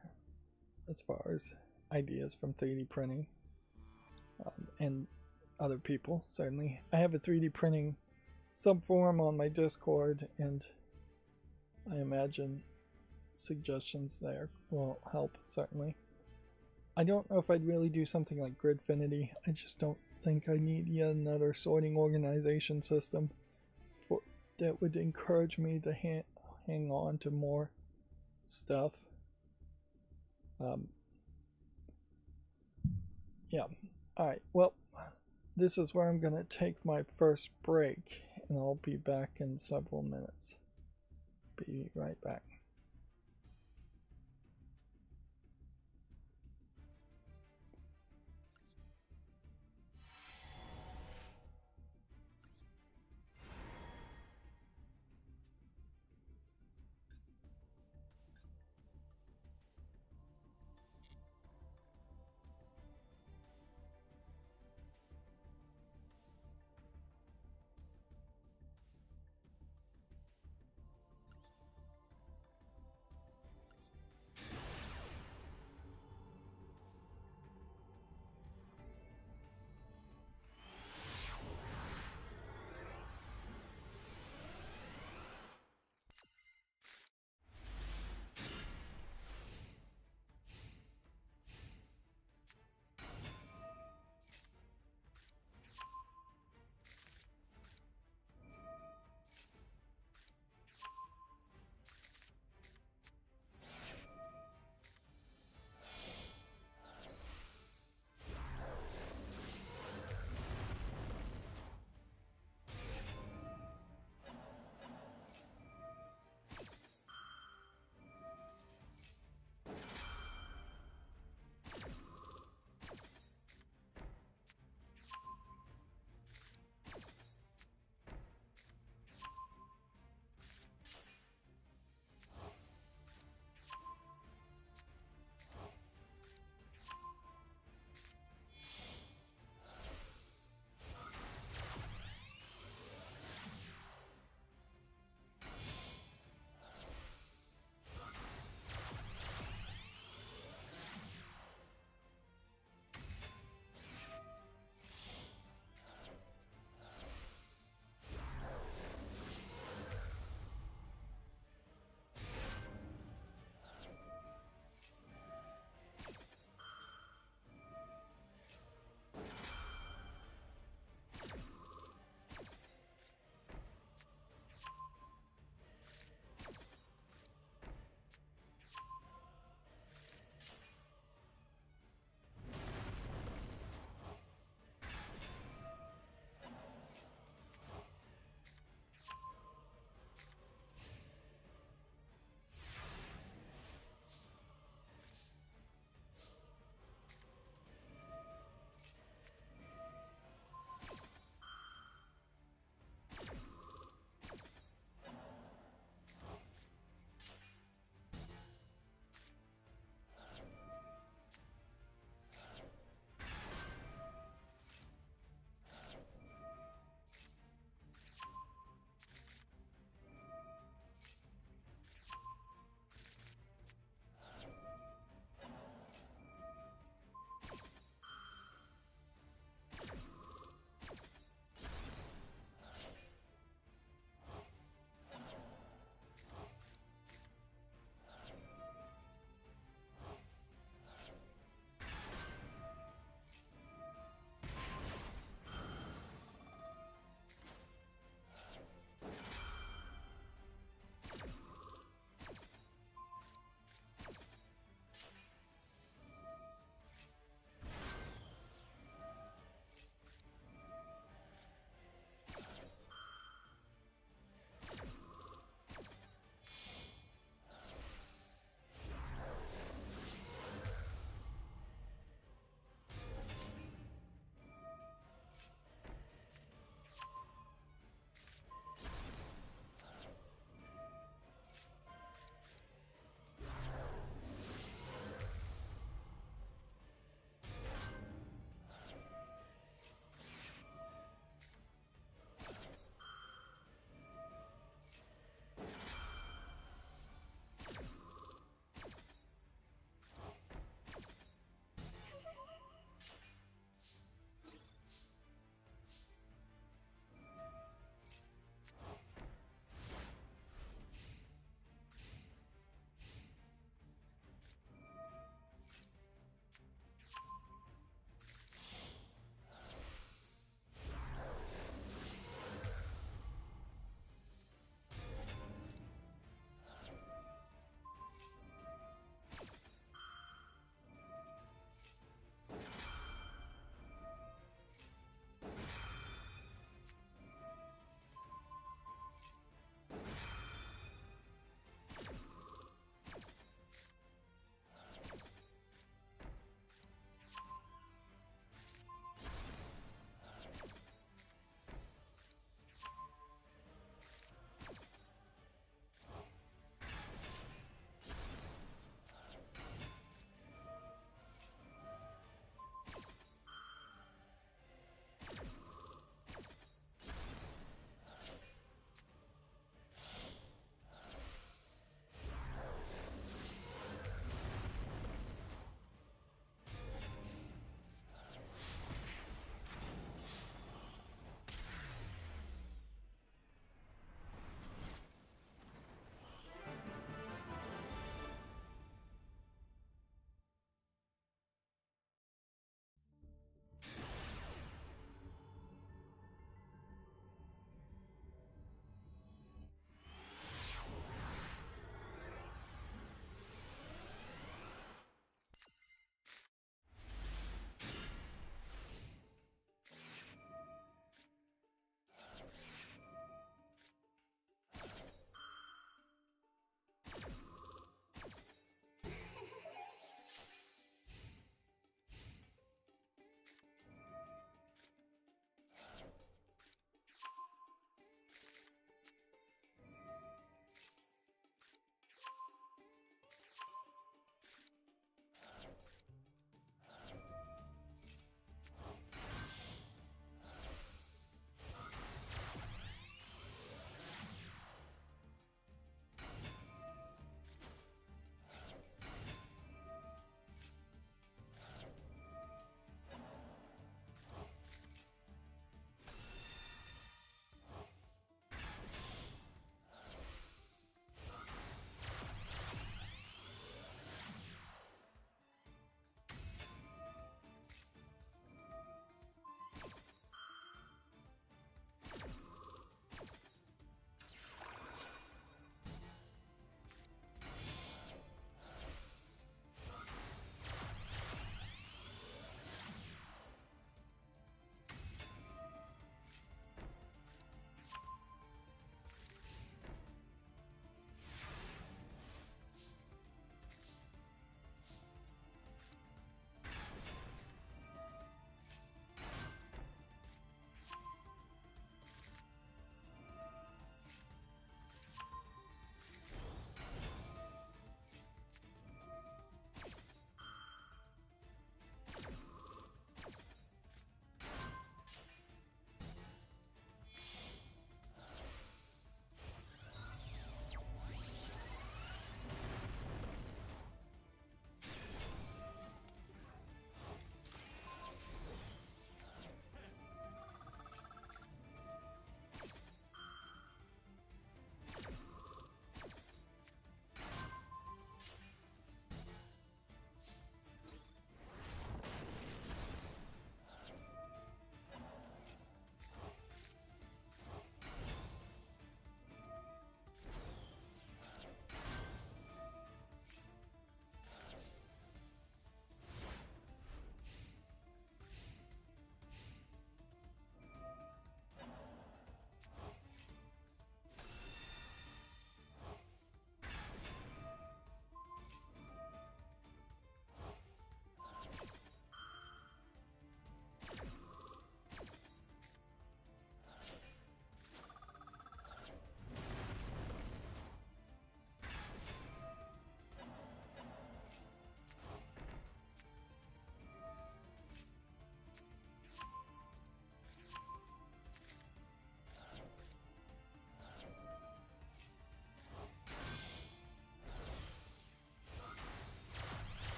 as far as ideas from 3D printing and other people. Certainly, I have a 3D printing subforum on my Discord, and I imagine suggestions there will help. Certainly, I don't know if I'd really do something like Gridfinity. I just don't think I need yet another sorting organization system that would encourage me to hang on to more stuff. Yeah. Alright, well, this is where I'm going to take my first break, and I'll be back in several minutes. Be right back.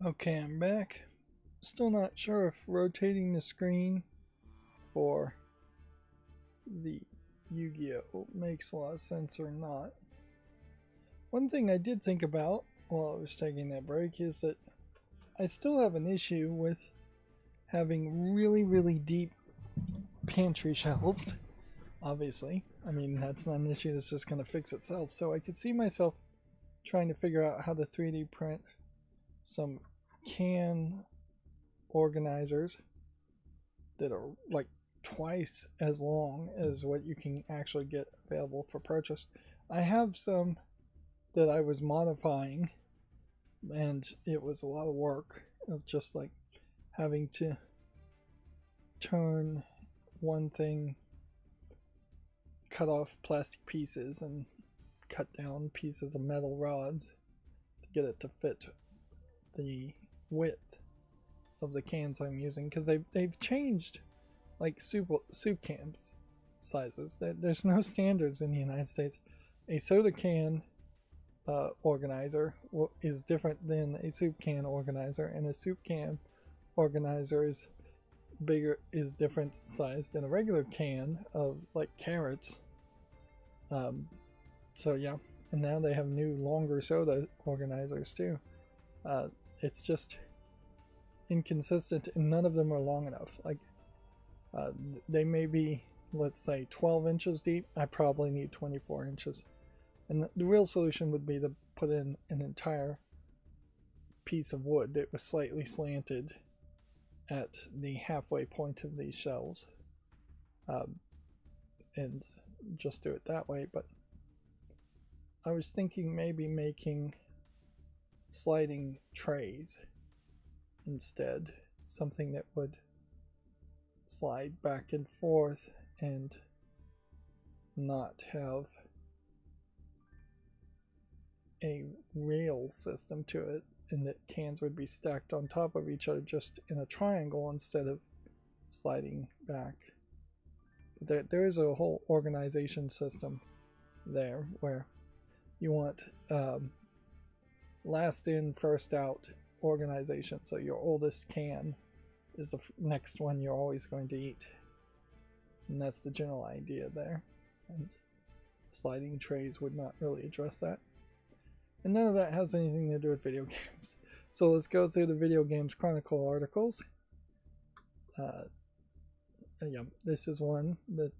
Okay, I'm back. Still not sure if rotating the screen for the Yu-Gi-Oh! Makes a lot of sense or not. One thing I did think about while I was taking that break is that I still have an issue with having really deep pantry shelves. Obviously, I mean, that's not an issue that's just going to fix itself. So I could see myself trying to figure out how to 3D print some can organizers that are like twice as long as what you can actually get available for purchase. I have some that I was modifying, and it was a lot of work of just like having to turn one thing, cut off plastic pieces and cut down pieces of metal rods to get it to fit the width of the cans I'm using, because they've changed like soup cans sizes. There's no standards in the United States. A soda can organizer is different than a soup can organizer, and a soup can organizer is different sized than a regular can of like carrots. So yeah, and now they have new longer soda organizers too. It's just inconsistent, and none of them are long enough. Like they may be, let's say, 12 inches deep. I probably need 24 inches. And the real solution would be to put in an entire piece of wood that was slightly slanted at the halfway point of these shelves, and just do it that way. But I was thinking maybe making sliding trays instead, something that would slide back and forth and not have a rail system to it, and that cans would be stacked on top of each other just in a triangle instead of sliding back. There is a whole organization system there where you want last in first out organization, so your oldest can is the next one you're always going to eat, and that's the general idea there. And sliding trays would not really address that, and none of that has anything to do with video games. So let's go through the Video Games Chronicle articles. Yeah, this is one that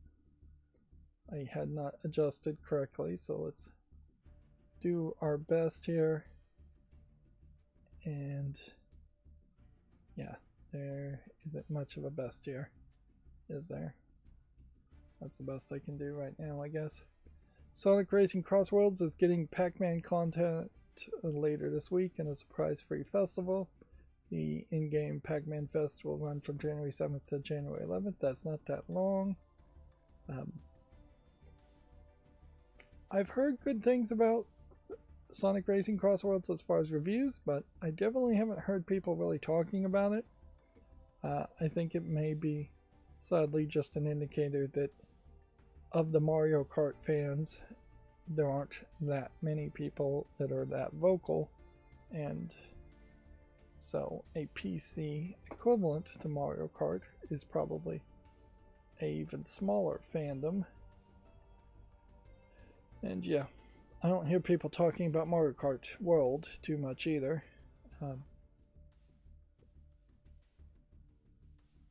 I had not adjusted correctly, so let's do our best here. And yeah, there isn't much of a best here, is there? That's the best I can do right now, I guess. Sonic Racing Cross Worlds is getting Pac-Man content later this week in a surprise-free festival. The in-game Pac-Man Fest will run from January 7th to January 11th. That's not that long. I've heard good things about Sonic Racing Cross Worlds as far as reviews, but I definitely haven't heard people really talking about it. I think it may be, sadly, just an indicator that of the Mario Kart fans, there aren't that many people that are that vocal, and so a PC equivalent to Mario Kart is probably an even smaller fandom. And yeah, I don't hear people talking about Mario Kart World too much either.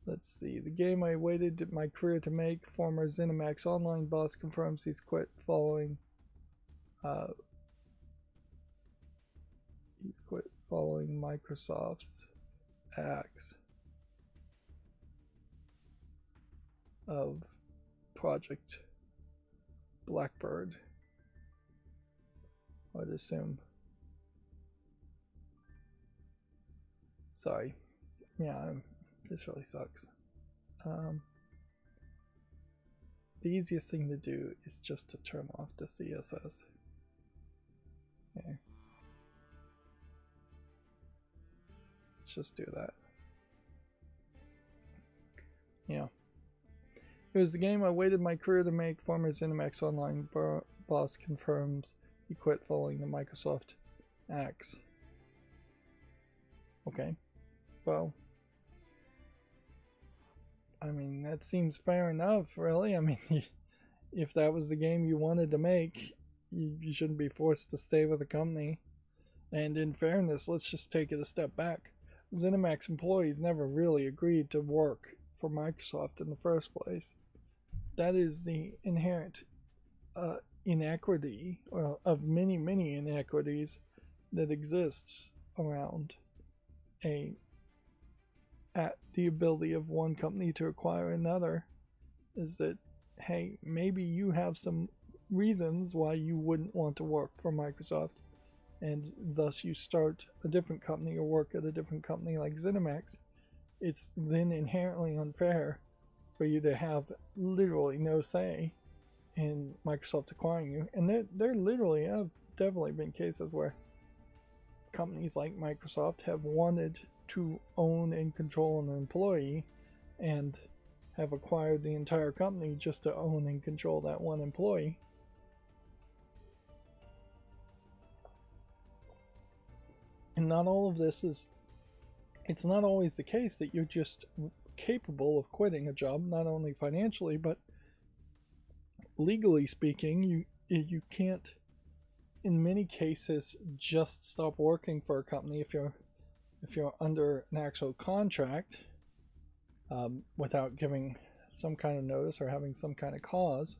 Let's see, the game I waited my career to make, former ZeniMax Online boss confirms he's quit following Microsoft's acts of Project Blackbird, I'd assume. Sorry. Yeah, this really sucks. The easiest thing to do is just to turn off the CSS. Okay. Let's just do that. Yeah. It was the game I waited my career to make. Former ZeniMax Online boss confirms he quit following the Microsoft axe Okay, well, I mean, that seems fair enough, really. I mean, if that was the game you wanted to make, you shouldn't be forced to stay with a company. And in fairness, let's just take it a step back. ZeniMax employees never really agreed to work for Microsoft in the first place. That is the inherent inequity, of many, many inequities that exists around at the ability of one company to acquire another, is that, hey, maybe you have some reasons why you wouldn't want to work for Microsoft, and thus you start a different company or work at a different company like ZeniMax. It's then inherently unfair for you to have literally no say in Microsoft acquiring you. And there literally have definitely been cases where companies like Microsoft have wanted to own and control an employee and have acquired the entire company just to own and control that one employee. And not all of this is, it's not always the case that you're just capable of quitting a job, not only financially, but legally speaking. You can't, in many cases, just stop working for a company if you're under an actual contract, without giving some kind of notice or having some kind of cause,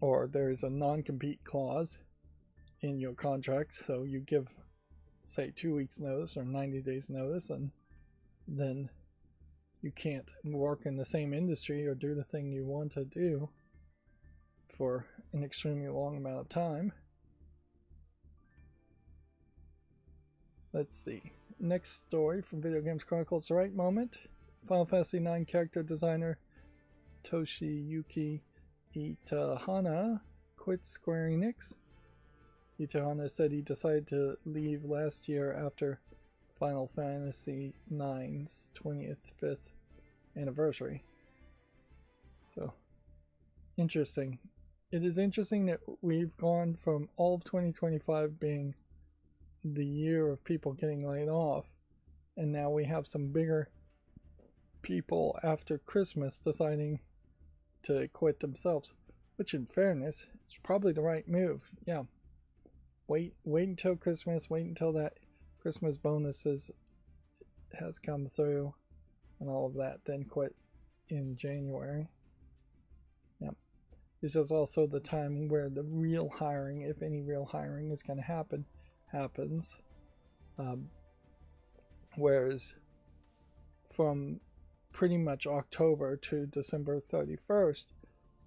or there's a non-compete clause in your contract, so you give, say, 2 weeks notice or 90 days notice, and then you can't work in the same industry or do the thing you want to do for an extremely long amount of time. Let's see. Next story from Video Games Chronicle. It's the right moment. Final Fantasy IX character designer Toshiyuki Itahana quit Square Enix. Itahana said he decided to leave last year after Final Fantasy IX's 25th anniversary. So, interesting. It is interesting that we've gone from all of 2025 being the year of people getting laid off, and now we have some bigger people after Christmas deciding to quit themselves, which in fairness is probably the right move. Yeah, wait until Christmas, wait until that Christmas bonuses has come through and all of that, then quit in January. Yeah, this is also the time where the real hiring, if any real hiring is going to happen, happens. Whereas from pretty much October to December 31st,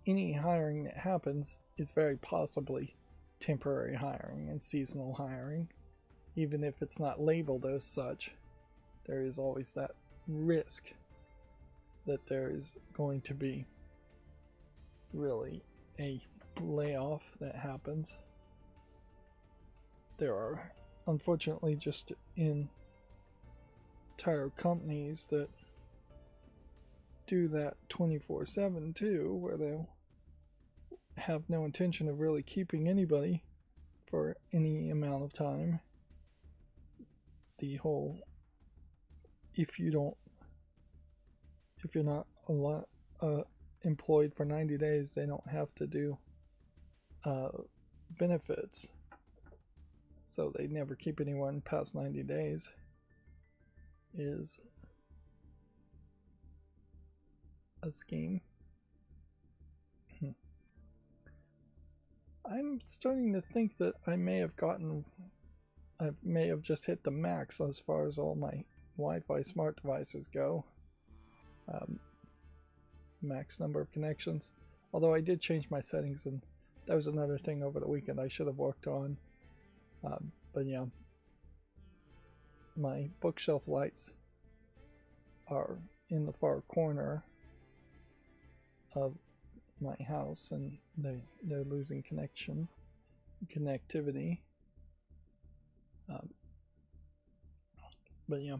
any hiring that happens is very possibly temporary hiring and seasonal hiring. Even if it's not labeled as such, there is always that risk that there is going to be really a layoff that happens. There are unfortunately just entire companies that do that 24/7 too, where they'll have no intention of really keeping anybody for any amount of time. The whole, if you're not employed for 90 days, they don't have to do benefits, so they never keep anyone past 90 days, is a scheme. I'm starting to think that I may have just hit the max as far as all my Wi-Fi smart devices go. Max number of connections. Although I did change my settings, and that was another thing over the weekend I should have worked on. But yeah, my bookshelf lights are in the far corner of my house, and they're losing connectivity. But yeah,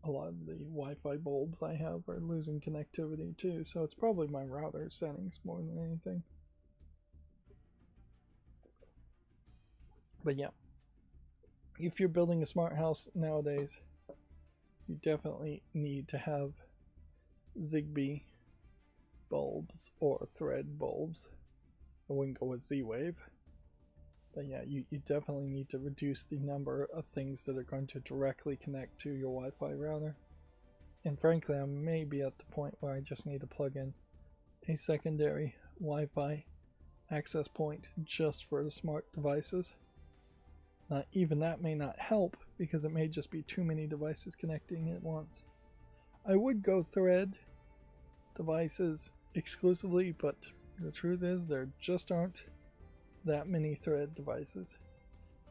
a lot of the Wi-Fi bulbs I have are losing connectivity too, so it's probably my router settings more than anything. But yeah, if you're building a smart house nowadays, you definitely need to have Zigbee bulbs or thread bulbs. I wouldn't go with Z-Wave. But yeah, you definitely need to reduce the number of things that are going to directly connect to your Wi-Fi router. And frankly, I may be at the point where I just need to plug in a secondary Wi-Fi access point just for the smart devices. Now, even that may not help because it may just be too many devices connecting at once. I would go thread devices exclusively, but the truth is there just aren't that many thread devices.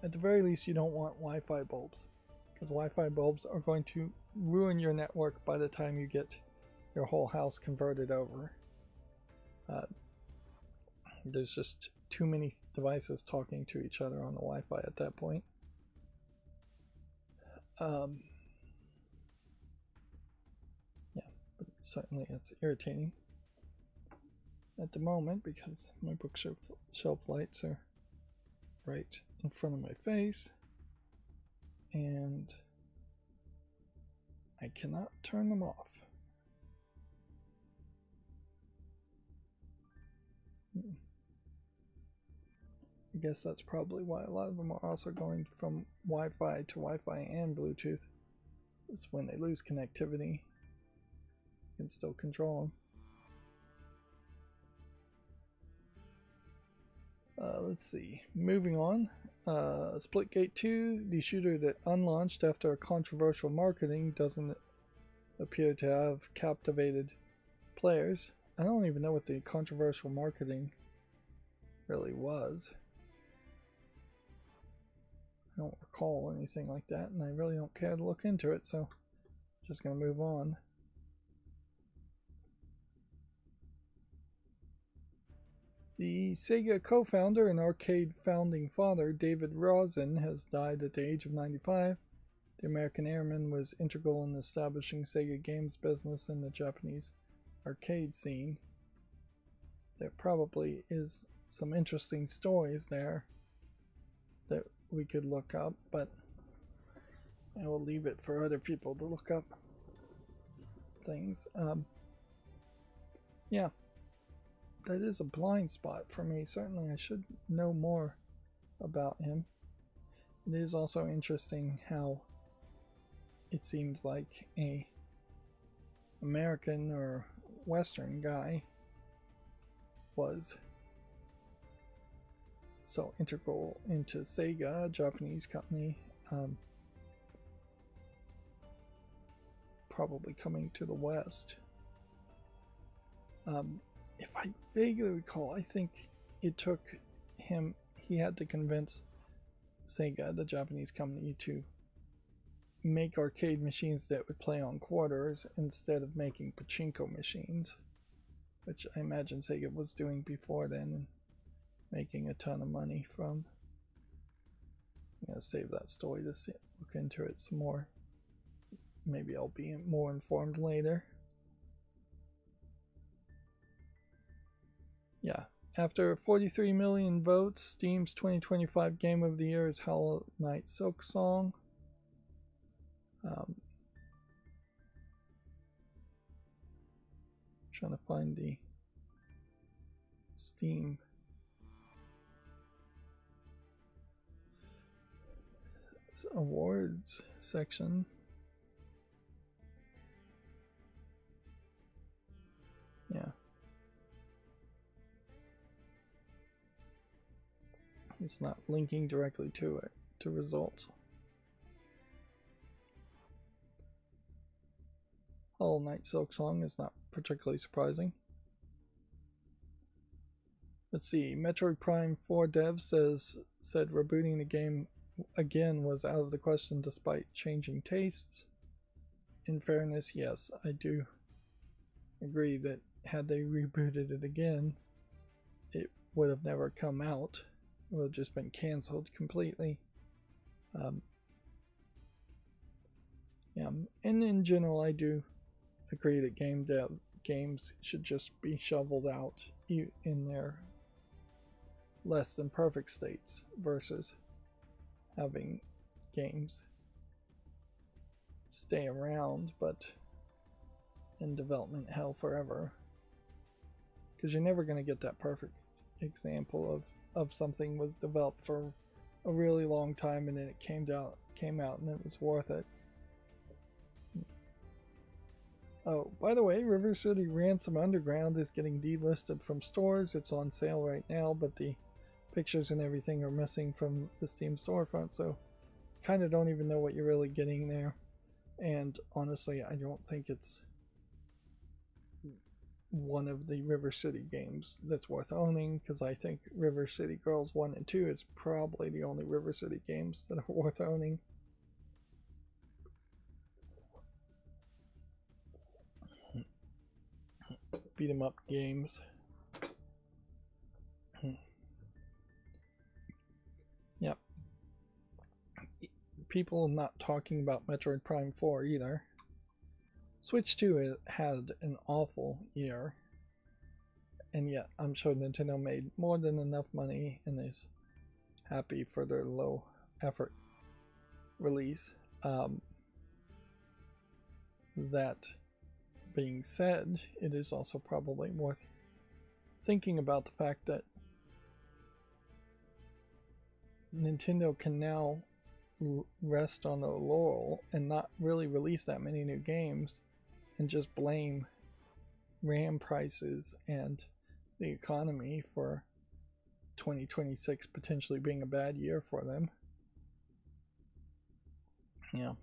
At the very least, you don't want Wi-Fi bulbs, because Wi-Fi bulbs are going to ruin your network by the time you get your whole house converted over. There's just too many devices talking to each other on the Wi-Fi at that point. Yeah, but certainly it's irritating at the moment because my bookshelf lights are right in front of my face and I cannot turn them off. I guess that's probably why a lot of them are also going from Wi-Fi to Wi-Fi and Bluetooth. It's when they lose connectivity, you can still control them. Let's see, moving on. Splitgate 2, the shooter that unlaunched after a controversial marketing, doesn't appear to have captivated players. I don't even know what the controversial marketing really was. I don't recall anything like that, and I really don't care to look into it, so I'm just going to move on. The Sega co-founder and arcade founding father, David Ryzen, has died at the age of 95. The American airman was integral in establishing Sega games business in the Japanese arcade scene. There probably is some interesting stories there that we could look up, but I will leave it for other people to look up things. Yeah, that is a blind spot for me. Certainly I should know more about him. It is also interesting how it seems like a American or Western guy was so integral into Sega, a Japanese company, probably coming to the West. If I vaguely recall, I think it took him, he had to convince Sega, the Japanese company, to make arcade machines that would play on quarters instead of making pachinko machines, which I imagine Sega was doing before then and making a ton of money from. I'm going to save that story to look into it some more. Maybe I'll be more informed later. Yeah, after 43 million votes, Steam's 2025 Game of the Year is Hollow Knight Silksong. Trying to find the Steam awards section. Yeah. It's not linking directly to it, to results. Hollow Knight Silksong is not particularly surprising. Let's see, Metroid Prime 4 devs said rebooting the game again was out of the question despite changing tastes. In fairness, yes, I do agree that had they rebooted it again, it would have never come out. It would have just been cancelled completely. Yeah, and in general, I do agree that games should just be shoveled out in their less than perfect states versus having games stay around but in development hell forever, because you're never going to get that perfect example of something was developed for a really long time and then it came out and it was worth it. Oh, by the way, River City Ransom Underground is getting delisted from stores. It's on sale right now, but the pictures and everything are missing from the Steam storefront, so kind of don't even know what you're really getting there. And honestly, I don't think it's one of the River City games that's worth owning, because I think River City Girls 1 and 2 is probably the only River City games that are worth owning. Beat 'em up games. Yep. People not talking about Metroid Prime 4 either. Switch 2 had an awful year, and yet I'm sure Nintendo made more than enough money and is happy for their low effort release. That being said, it is also probably worth thinking about the fact that Nintendo can now rest on their laurel and not really release that many new games and just blame RAM prices and the economy for 2026 potentially being a bad year for them. Yeah.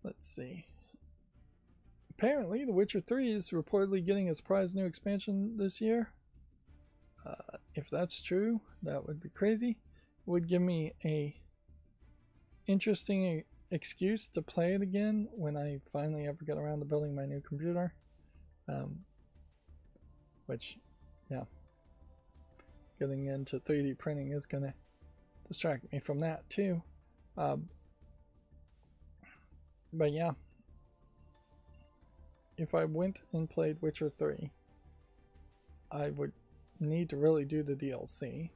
Let's see. Apparently, The Witcher 3 is reportedly getting a surprise new expansion this year. If that's true, that would be crazy. It would give me a interesting excuse to play it again when I finally ever get around to building my new computer. Which, yeah, getting into 3D printing is going to distract me from that too. But yeah, if I went and played Witcher 3, I would need to really do the DLC.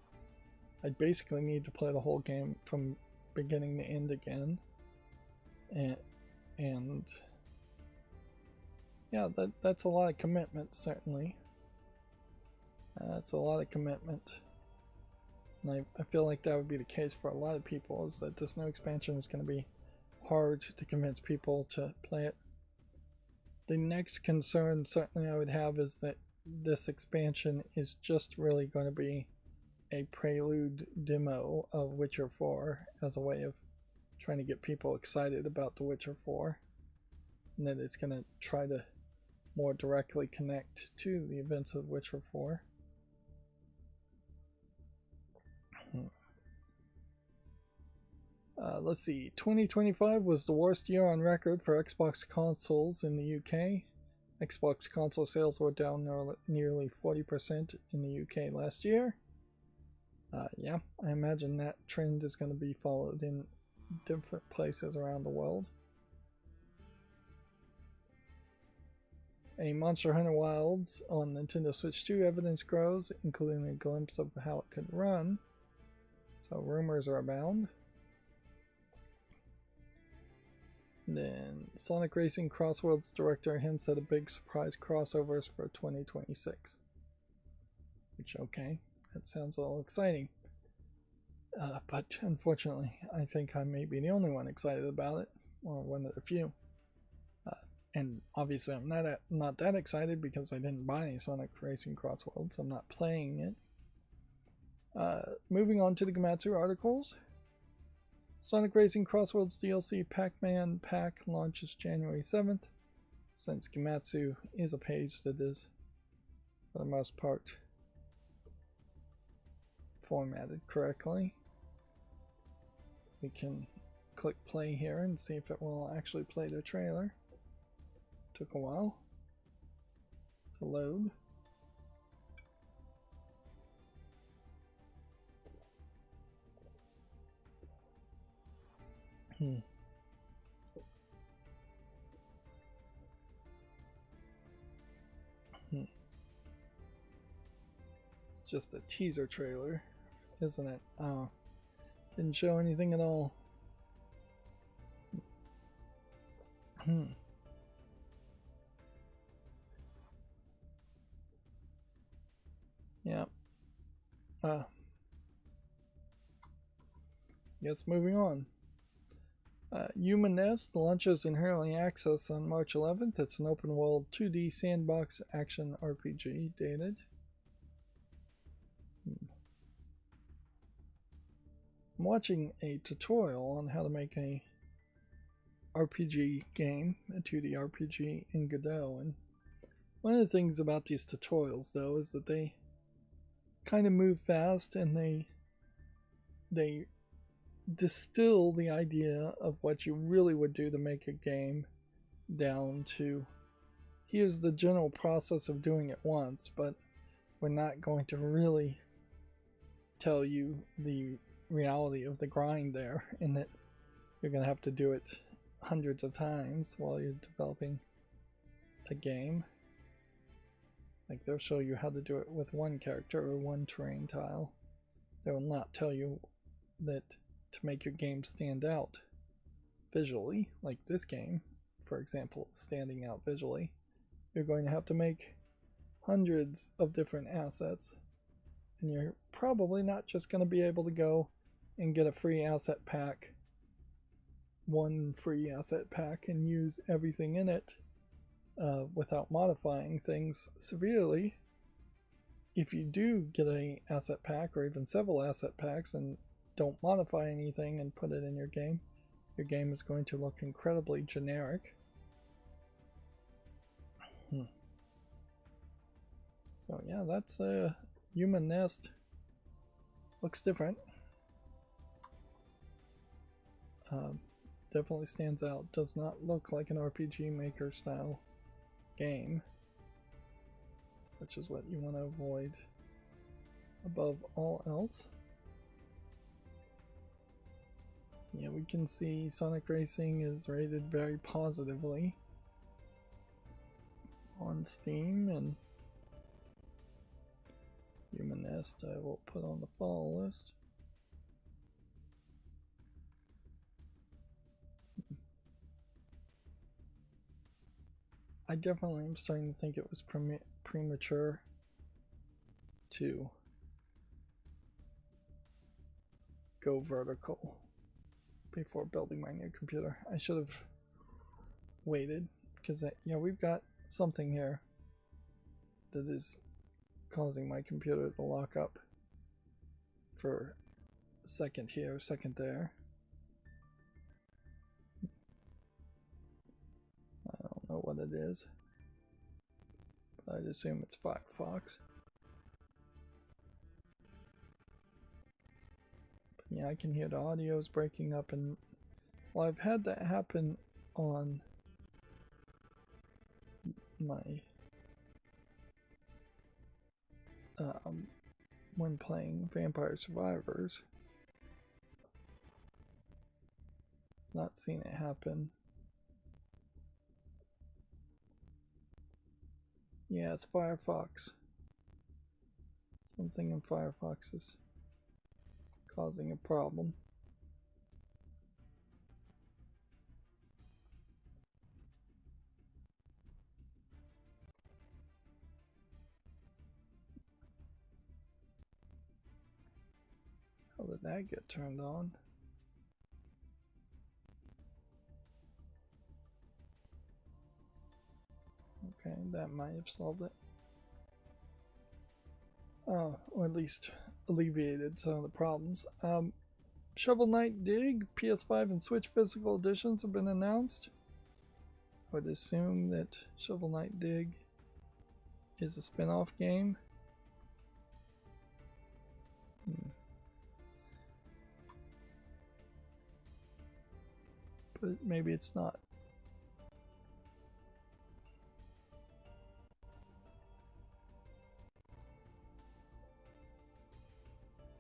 I'd basically need to play the whole game from beginning to end again. And yeah, that's a lot of commitment, certainly. That's a lot of commitment. And I feel like that would be the case for a lot of people, is that this new expansion is going to be hard to convince people to play it. The next concern certainly I would have is that this expansion is just really going to be a prelude demo of Witcher 4 as a way of trying to get people excited about The Witcher 4, and that it's going to try to more directly connect to the events of Witcher 4. Let's see, 2025 was the worst year on record for Xbox consoles in the UK. Xbox console sales were down nearly 40% in the UK last year. Yeah, I imagine that trend is going to be followed in different places around the world. A Monster Hunter Wilds on Nintendo Switch 2 evidence grows, including a glimpse of how it could run. So rumors are abound. Then Sonic Racing Crossworlds director hints at a big surprise crossovers for 2026. Which, okay, that sounds a little exciting. But unfortunately, I think I may be the only one excited about it, or one of the few. And obviously I'm not that excited because I didn't buy Sonic Racing Crossworlds, so I'm not playing it. Moving on to the Gematsu articles. Sonic Racing Crossworlds DLC Pac-Man Pack launches January 7th. Since Gematsu is a page that is, for the most part, formatted correctly, we can click play here and see if it will actually play the trailer. Took a while to load. Let's just a teaser trailer, isn't it? Didn't show anything at all. Yeah. Guess moving on. Human Nest launches in early access on March 11th. It's an open world 2D sandbox action RPG dated. I'm watching a tutorial on how to make a RPG game, a 2D RPG in Godot, and one of the things about these tutorials though is that they kind of move fast and they distill the idea of what you really would do to make a game down to here's the general process of doing it once, but we're not going to really tell you the reality of the grind there, and that you're going to have to do it hundreds of times while you're developing a game. Like they'll show you how to do it with one character or one terrain tile. They will not tell you that to make your game stand out visually, like this game, for example, standing out visually, you're going to have to make hundreds of different assets, and you're probably not just going to be able to go and get a free asset pack, one free asset pack, and use everything in it without modifying things severely. If you do get an asset pack or even several asset packs and don't modify anything and put it in your game is going to look incredibly generic. So yeah, that's a Human Nest. Looks different. Definitely stands out. Does not look like an RPG Maker style game, which is what you want to avoid above all else. Yeah, we can see Sonic Racing is rated very positively on Steam, and Human Nest I will put on the follow list. I definitely am starting to think it was premature to go vertical before building my new computer. I should have waited, because yeah, we've got something here that is causing my computer to lock up for a second here, a second there. I don't know what it is, but I'd assume it's Firefox. But yeah, I can hear the audio is breaking up, and well, I've had that happen on my when playing Vampire Survivors. Not seen it happen. Yeah, it's Firefox. Something in Firefox is causing a problem. How did that get turned on? Okay, that might have solved it. Or at least alleviated some of the problems. Shovel Knight Dig, PS5 and Switch physical editions have been announced. I would assume that Shovel Knight Dig is a spin-off game. But maybe it's not.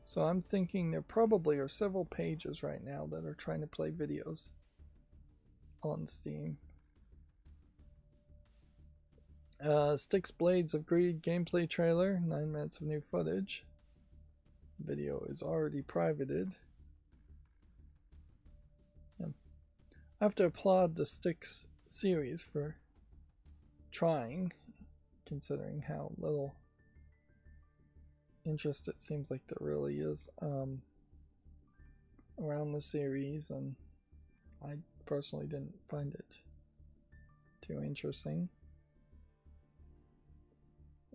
So I'm thinking there probably are several pages right now that are trying to play videos on Steam. Styx Blades of Greed gameplay trailer, 9 minutes of new footage. Video is already privated. Yeah. I have to applaud the Styx series for trying, considering how little interest it seems like there really is around the series, and I personally didn't find it too interesting.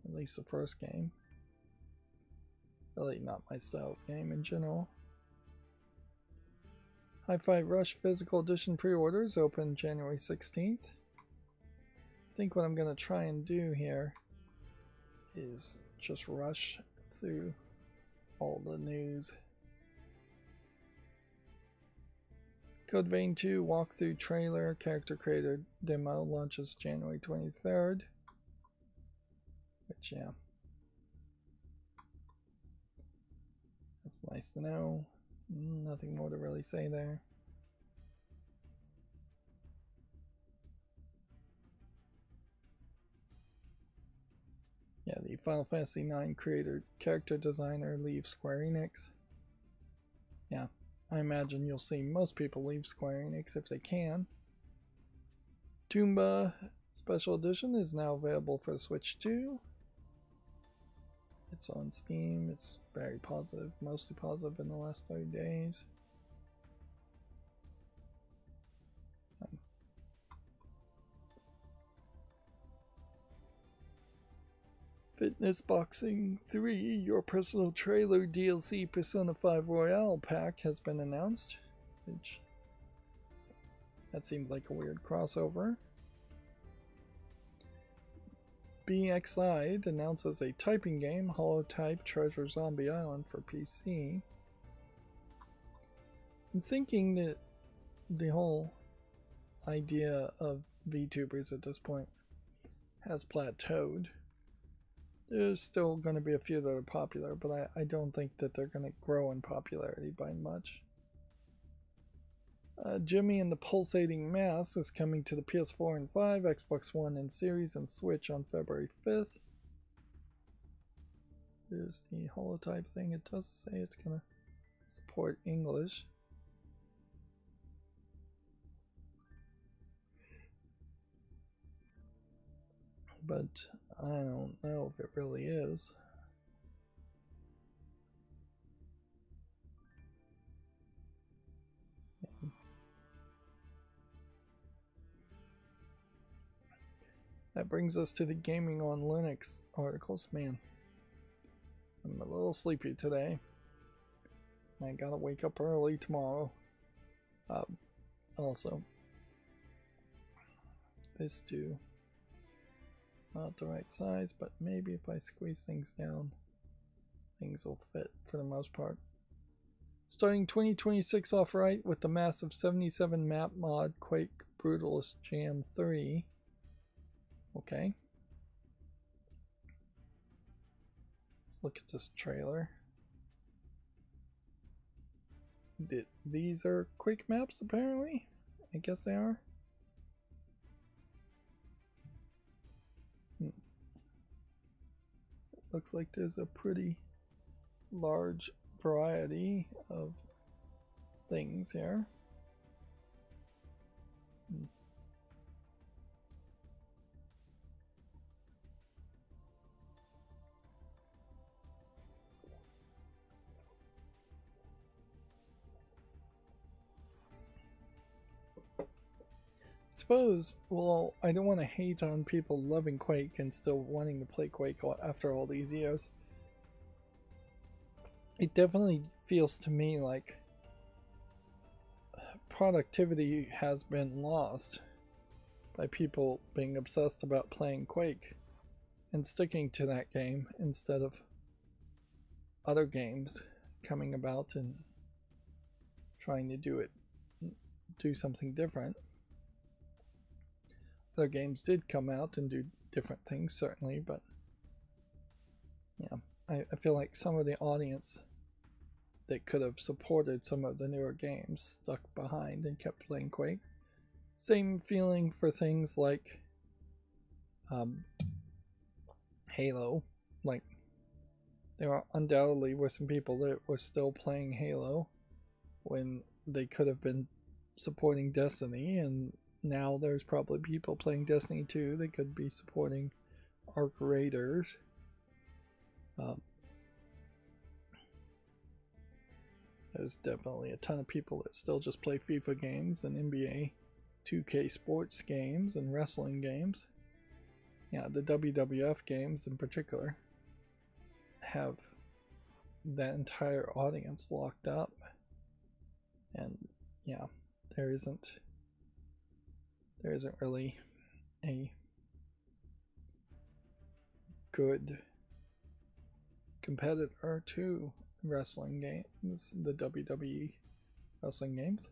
At least the first game. Really not my style of game in general. Hi-Fi Rush Physical Edition pre-orders open January 16th. I think what I'm going to try and do here is just rush through all the news. Code Vein 2 walkthrough trailer character creator demo launches January 23rd. Which, yeah. That's nice to know. Nothing more to really say there. Yeah, the Final Fantasy IX creator character designer leaves Square Enix. Yeah, I imagine you'll see most people leave Square Enix if they can. Toomba Special Edition is now available for Switch 2. It's on Steam. It's very positive, mostly positive in the last 30 days. Fitness Boxing 3, your personal trailer DLC Persona 5 Royale pack has been announced. Which, that seems like a weird crossover. BXI announces a typing game, Holotype Treasure Zombie Island for PC. I'm thinking that the whole idea of VTubers at this point has plateaued. There's still going to be a few that are popular, but I don't think that they're going to grow in popularity by much. Jimmy and the Pulsating Mass is coming to the PS4 and 5, Xbox One and Series, and Switch on February 5th. There's the holotype thing. It does say it's going to support English. But I don't know if it really is. That brings us to the Gaming on Linux articles. Man, I'm a little sleepy today. I gotta wake up early tomorrow. Also, this too. Not the right size, but maybe if I squeeze things down, things will fit for the most part. Starting 2026 off right with the massive 77 map mod Quake Brutalist Jam 3. Okay. Let's look at this trailer. These are Quake maps apparently? I guess they are. Looks like there's a pretty large variety of things here. I suppose, well, I don't want to hate on people loving Quake and still wanting to play Quake after all these years. It definitely feels to me like productivity has been lost by people being obsessed about playing Quake and sticking to that game instead of other games coming about and trying to do something different. Other games did come out and do different things, certainly, but yeah, I feel like some of the audience that could have supported some of the newer games stuck behind and kept playing Quake. Same feeling for things like Halo. Like, there undoubtedly were some people that were still playing Halo when they could have been supporting Destiny, and now there's probably people playing Destiny 2 that could be supporting Arc Raiders. There's definitely a ton of people that still just play FIFA games and NBA 2K sports games and wrestling games. Yeah, the WWF games in particular have that entire audience locked up. And yeah, there isn't really a good competitor to wrestling games, the WWE wrestling games.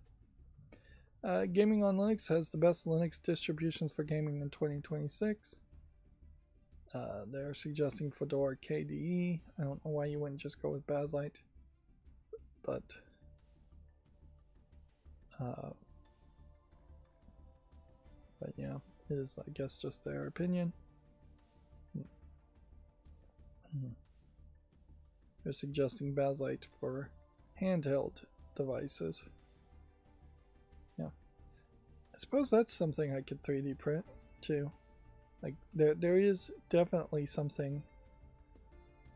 Gaming on Linux has the best Linux distributions for gaming in 2026. They're suggesting Fedora KDE. I don't know why you wouldn't just go with Bakelite, but yeah, it is, I guess, just their opinion. They're suggesting Bakelite for handheld devices. Yeah, I suppose that's something I could 3D print too. Like, there is definitely something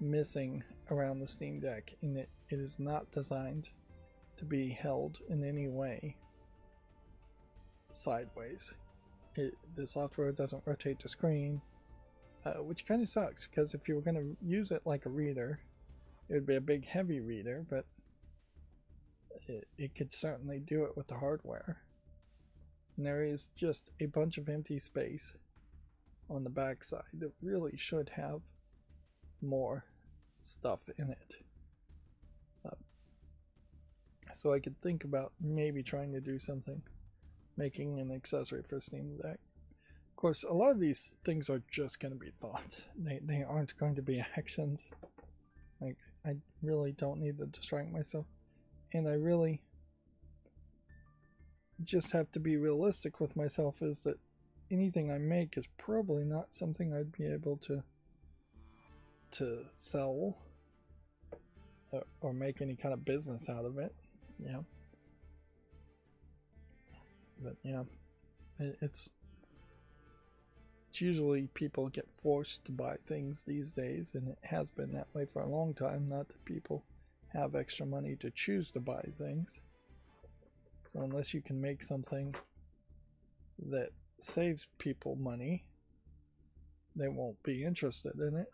missing around the Steam Deck in that it is not designed to be held in any way sideways. The software doesn't rotate the screen, which kind of sucks, because if you were going to use it like a reader, it would be a big heavy reader, but it could certainly do it with the hardware. And there is just a bunch of empty space on the back side that really should have more stuff in it. So I could think about maybe trying to do something, making an accessory for Steam Deck. Of course, a lot of these things are just going to be thoughts. They aren't going to be actions. Like, I really don't need to distract myself. And I really just have to be realistic with myself, is that anything I make is probably not something I'd be able to sell or make any kind of business out of it. Yeah. But yeah, it's usually people get forced to buy things these days, and it has been that way for a long time. Not that people have extra money to choose to buy things. So unless you can make something that saves people money, they won't be interested in it.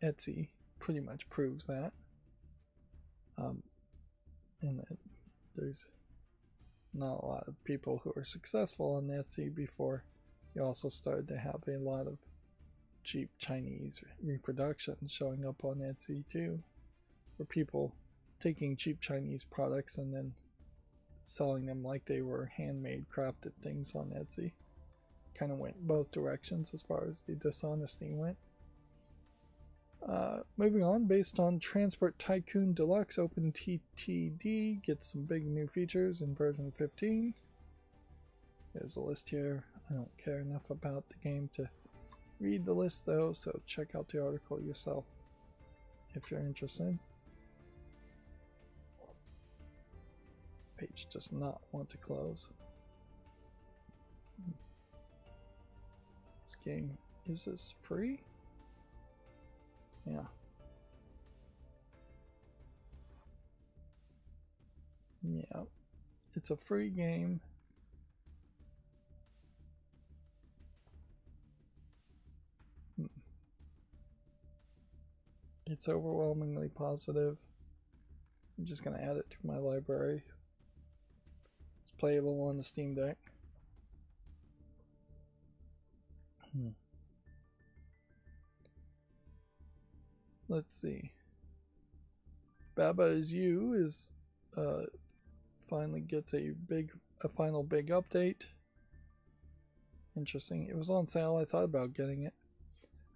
Etsy pretty much proves that. And there's not a lot of people who are successful on Etsy before you also started to have a lot of cheap Chinese reproductions showing up on Etsy too, for people taking cheap Chinese products and then selling them like they were handmade, crafted things on Etsy. Kind of went both directions as far as the dishonesty went. Moving on, based on Transport Tycoon Deluxe, OpenTTD gets some big new features in version 15. There's a list here. I don't care enough about the game to read the list though, so check out the article yourself if you're interested. This page does not want to close. This game, is this free? Yeah. Yeah. It's a free game. It's overwhelmingly positive. I'm just going to add it to my library. It's playable on the Steam Deck. Let's see. Baba Is You is finally gets a final big update. Interesting. It was on sale. I thought about getting it.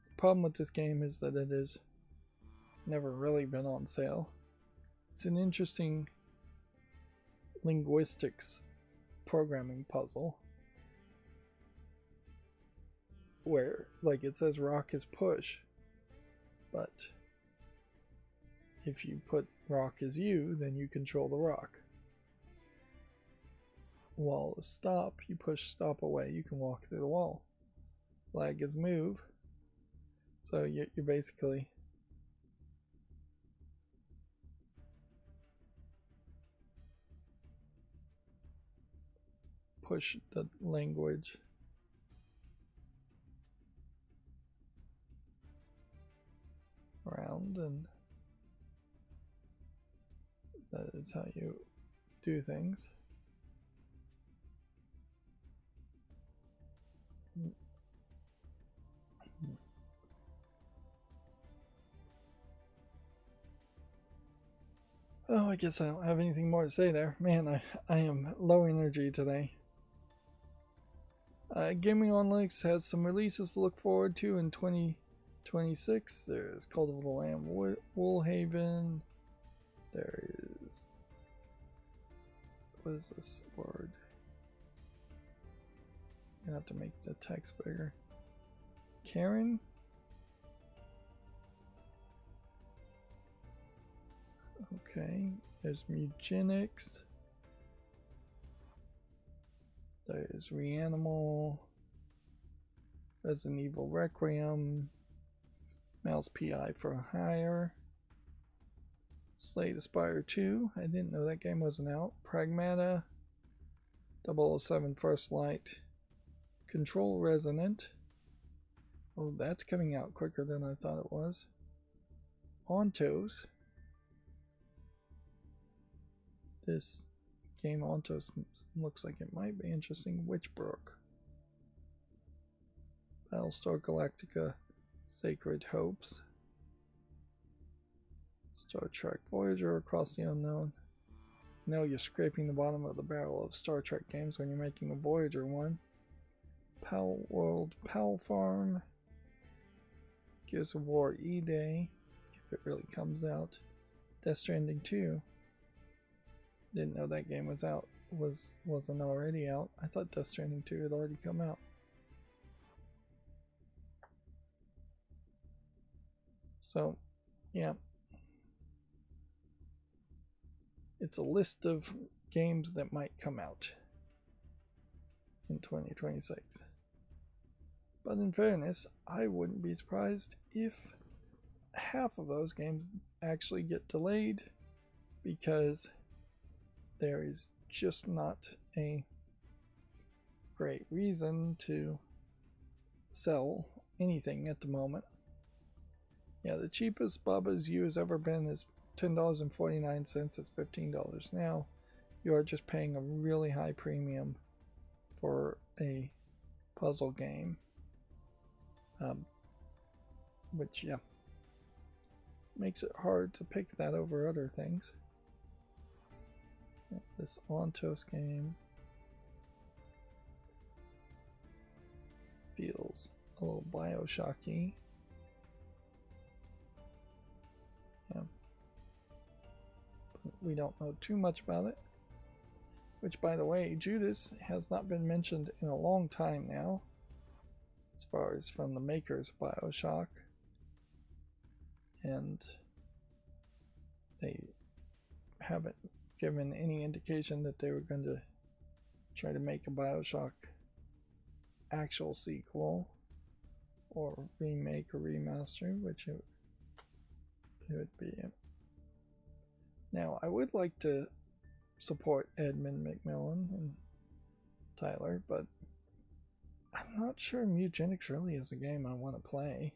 The problem with this game is that it has never really been on sale. It's an interesting linguistics programming puzzle where, like, it says rock is push, but if you put rock as you, then you control the rock. Wall is stop, you push stop away, you can walk through the wall. Flag is move, so you're basically push the language around, and that is how you do things. Oh, I guess I don't have anything more to say there. Man, I am low energy today. Gaming on Linux has some releases to look forward to in 2026. There's Cult of the Lamb Woolhaven. There is... what is this word? I'm gonna have to make the text bigger. Karen? Okay, there's Mugenics. There's Reanimal. Resident Evil Requiem. Mouse PI for Hire. Slay the Spire 2. I didn't know that game wasn't out. Pragmata. 007 First Light. Control Resonant. Oh, that's coming out quicker than I thought it was. Ontos. This game Ontos looks like it might be interesting. Witchbrook. Battlestar Galactica Sacred Hopes. Star Trek Voyager Across the Unknown. You know you're scraping the bottom of the barrel of Star Trek games when you're making a Voyager one. Pal World Pal Farm. Gears of War E-Day, if it really comes out. Death Stranding 2. Didn't know that game was out. Wasn't already out. I thought Death Stranding 2 had already come out. So, yeah. It's a list of games that might come out in 2026. But in fairness, I wouldn't be surprised if half of those games actually get delayed because there is just not a great reason to sell anything at the moment. Yeah, the cheapest Baba's U has ever been is $10.49. It's $15 now. You are just paying a really high premium for a puzzle game. Which, yeah, makes it hard to pick that over other things. This Ontos game feels a little Bioshocky. Yeah. But we don't know too much about it. Which, by the way, Judas has not been mentioned in a long time now, as far as from the makers of Bioshock. And they haven't given any indication that they were going to try to make a Bioshock actual sequel or remake or remaster, which it would be. Now, I would like to support Edmund McMillan and Tyler, but I'm not sure Mugenics really is a game I want to play.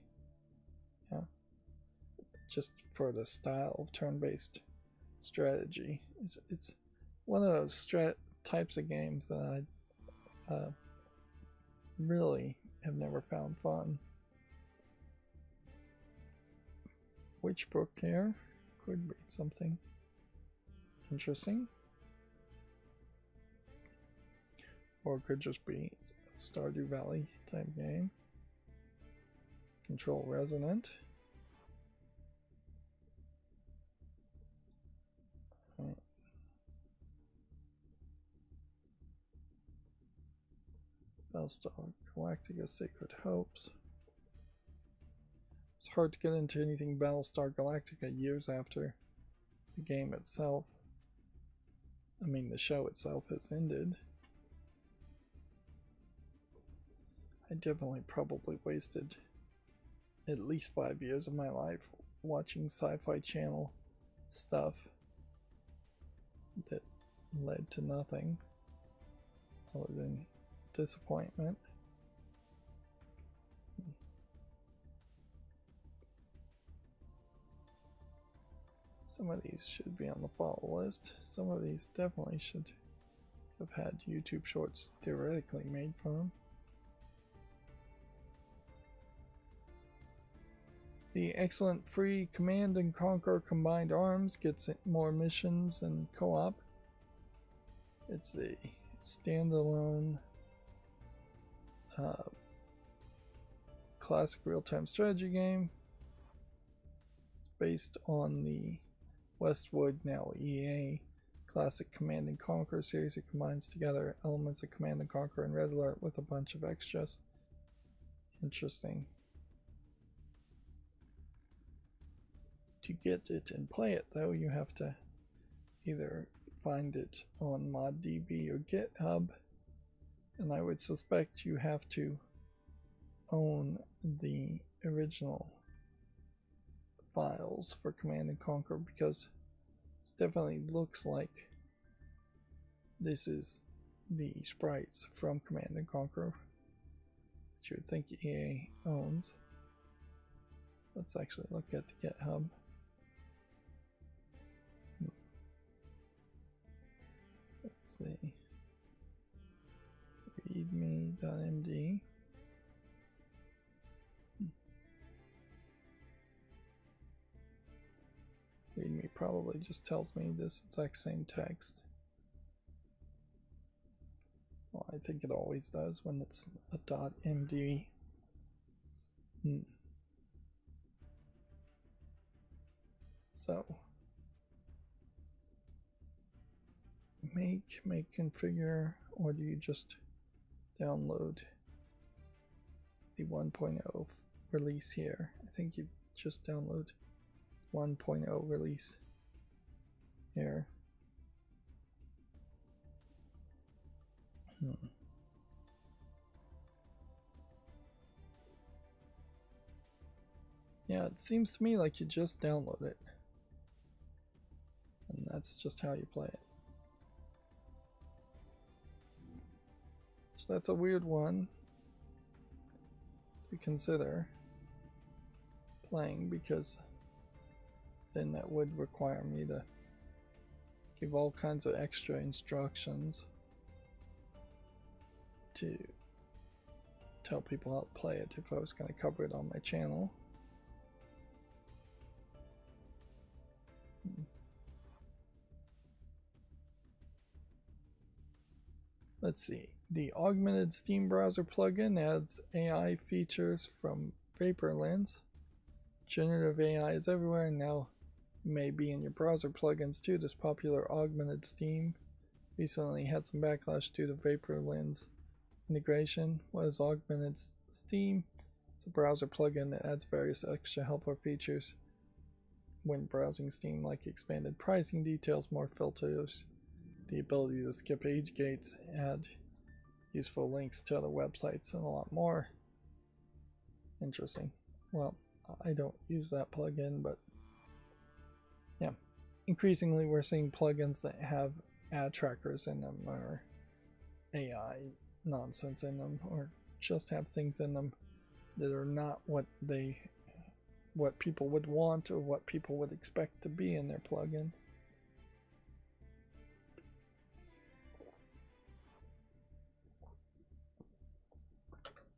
Yeah, just for the style of turn-based strategy. It's one of those types of games that I really have never found fun. Witchbrook here could be something interesting, or it could just be a Stardew Valley type game. Control Resonant. Battlestar Galactica Sacred Hopes. It's hard to get into anything Battlestar Galactica years after the game itself. I mean, the show itself has ended. I definitely probably wasted at least 5 years of my life watching Sci-Fi Channel stuff that led to nothing other than disappointment. Some of these should be on the follow list. Some of these definitely should have had YouTube shorts theoretically made for them. The excellent free Command and Conquer Combined Arms gets more missions and co-op. It's a standalone classic real-time strategy game. It's based on the Westwood, now EA, classic Command and Conquer series. It combines together elements of Command and Conquer and Red Alert with a bunch of extras. Interesting. To get it and play it, though, you have to either find it on ModDB or GitHub, and I would suspect you have to own the original files for Command and Conquer, because it definitely looks like this is the sprites from Command and Conquer that you would think EA owns. Let's actually look at the GitHub. Let's see. readme.md. README probably just tells me this exact same text. Well, I think it always does when it's a .md. So, make configure, or do you just download the 1.0 release here? I think you just download 1.0 release here. Yeah, it seems to me like you just download it, and that's just how you play it. So that's a weird one to consider playing, because then that would require me to give all kinds of extra instructions to tell people how to play it if I was going to cover it on my channel. Let's see. The Augmented Steam Browser plugin adds AI features from VaporLens. Generative AI is everywhere, and now may be in your browser plugins too. This popular Augmented Steam recently had some backlash due to VaporLens integration. What is Augmented Steam? It's a browser plugin that adds various extra helper features when browsing Steam, like expanded pricing details, more filters, the ability to skip age gates, add useful links to other websites, and a lot more. Interesting. Well, I don't use that plugin, but yeah. Increasingly, we're seeing plugins that have ad trackers in them, or AI nonsense in them, or just have things in them that are not what people would want or what people would expect to be in their plugins.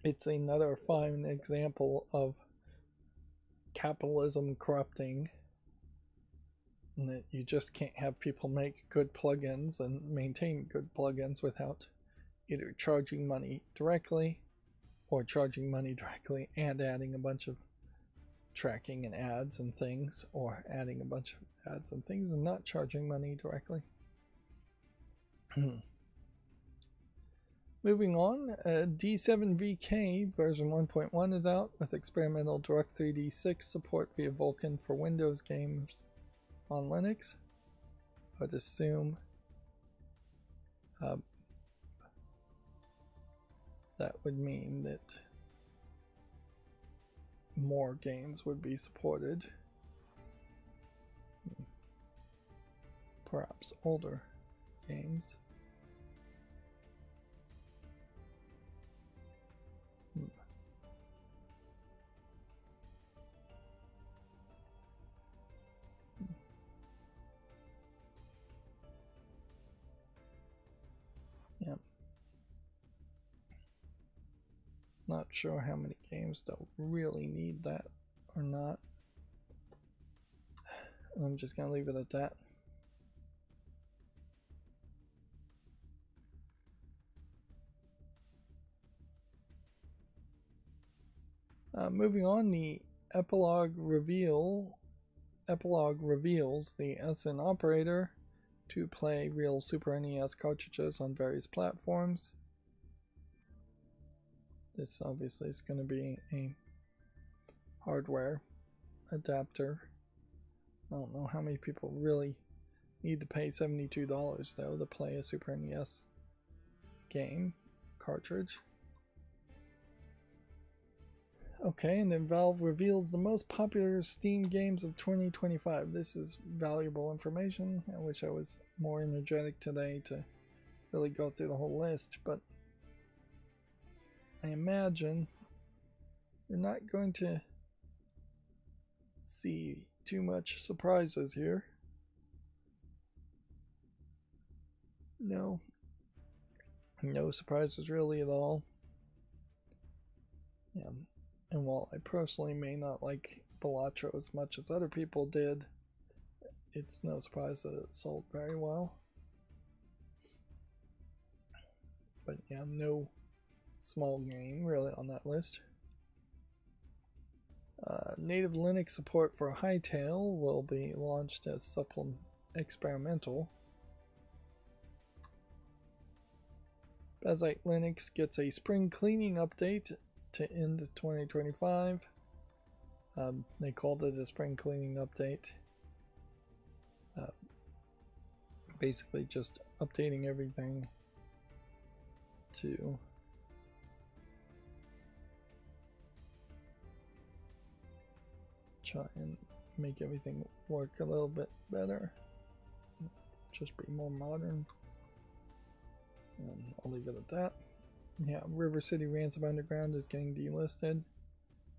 It's another fine example of capitalism corrupting, and that you just can't have people make good plugins and maintain good plugins without either charging money directly, or charging money directly and adding a bunch of tracking and ads and things, or adding a bunch of ads and things and not charging money directly. Moving on, D7VK version 1.1 is out with experimental Direct3D6 support via Vulkan for Windows games on Linux. I'd assume that would mean that more games would be supported. Perhaps older games. Yep. Not sure how many games don't really need that or not. I'm just gonna leave it at that. Moving on, the epilogue reveals the SN operator to play real Super NES cartridges on various platforms. This obviously is going to be a hardware adapter. I don't know how many people really need to pay $72 though to play a Super NES game cartridge. Okay, and then Valve reveals the most popular Steam games of 2025. This is valuable information. I wish I was more energetic today to really go through the whole list, but I imagine you're not going to see too much surprises here. No surprises really at all. Yeah. And while I personally may not like Balatro as much as other people did, it's no surprise that it sold very well. But yeah, no small game really on that list. Native Linux support for Hightail will be launched as experimental. Bazite Linux gets a spring cleaning update to end 2025. They called it a spring cleaning update. Basically just updating everything to try and make everything work a little bit better. Just be more modern. And I'll leave it at that. Yeah, River City Ransom Underground is getting delisted.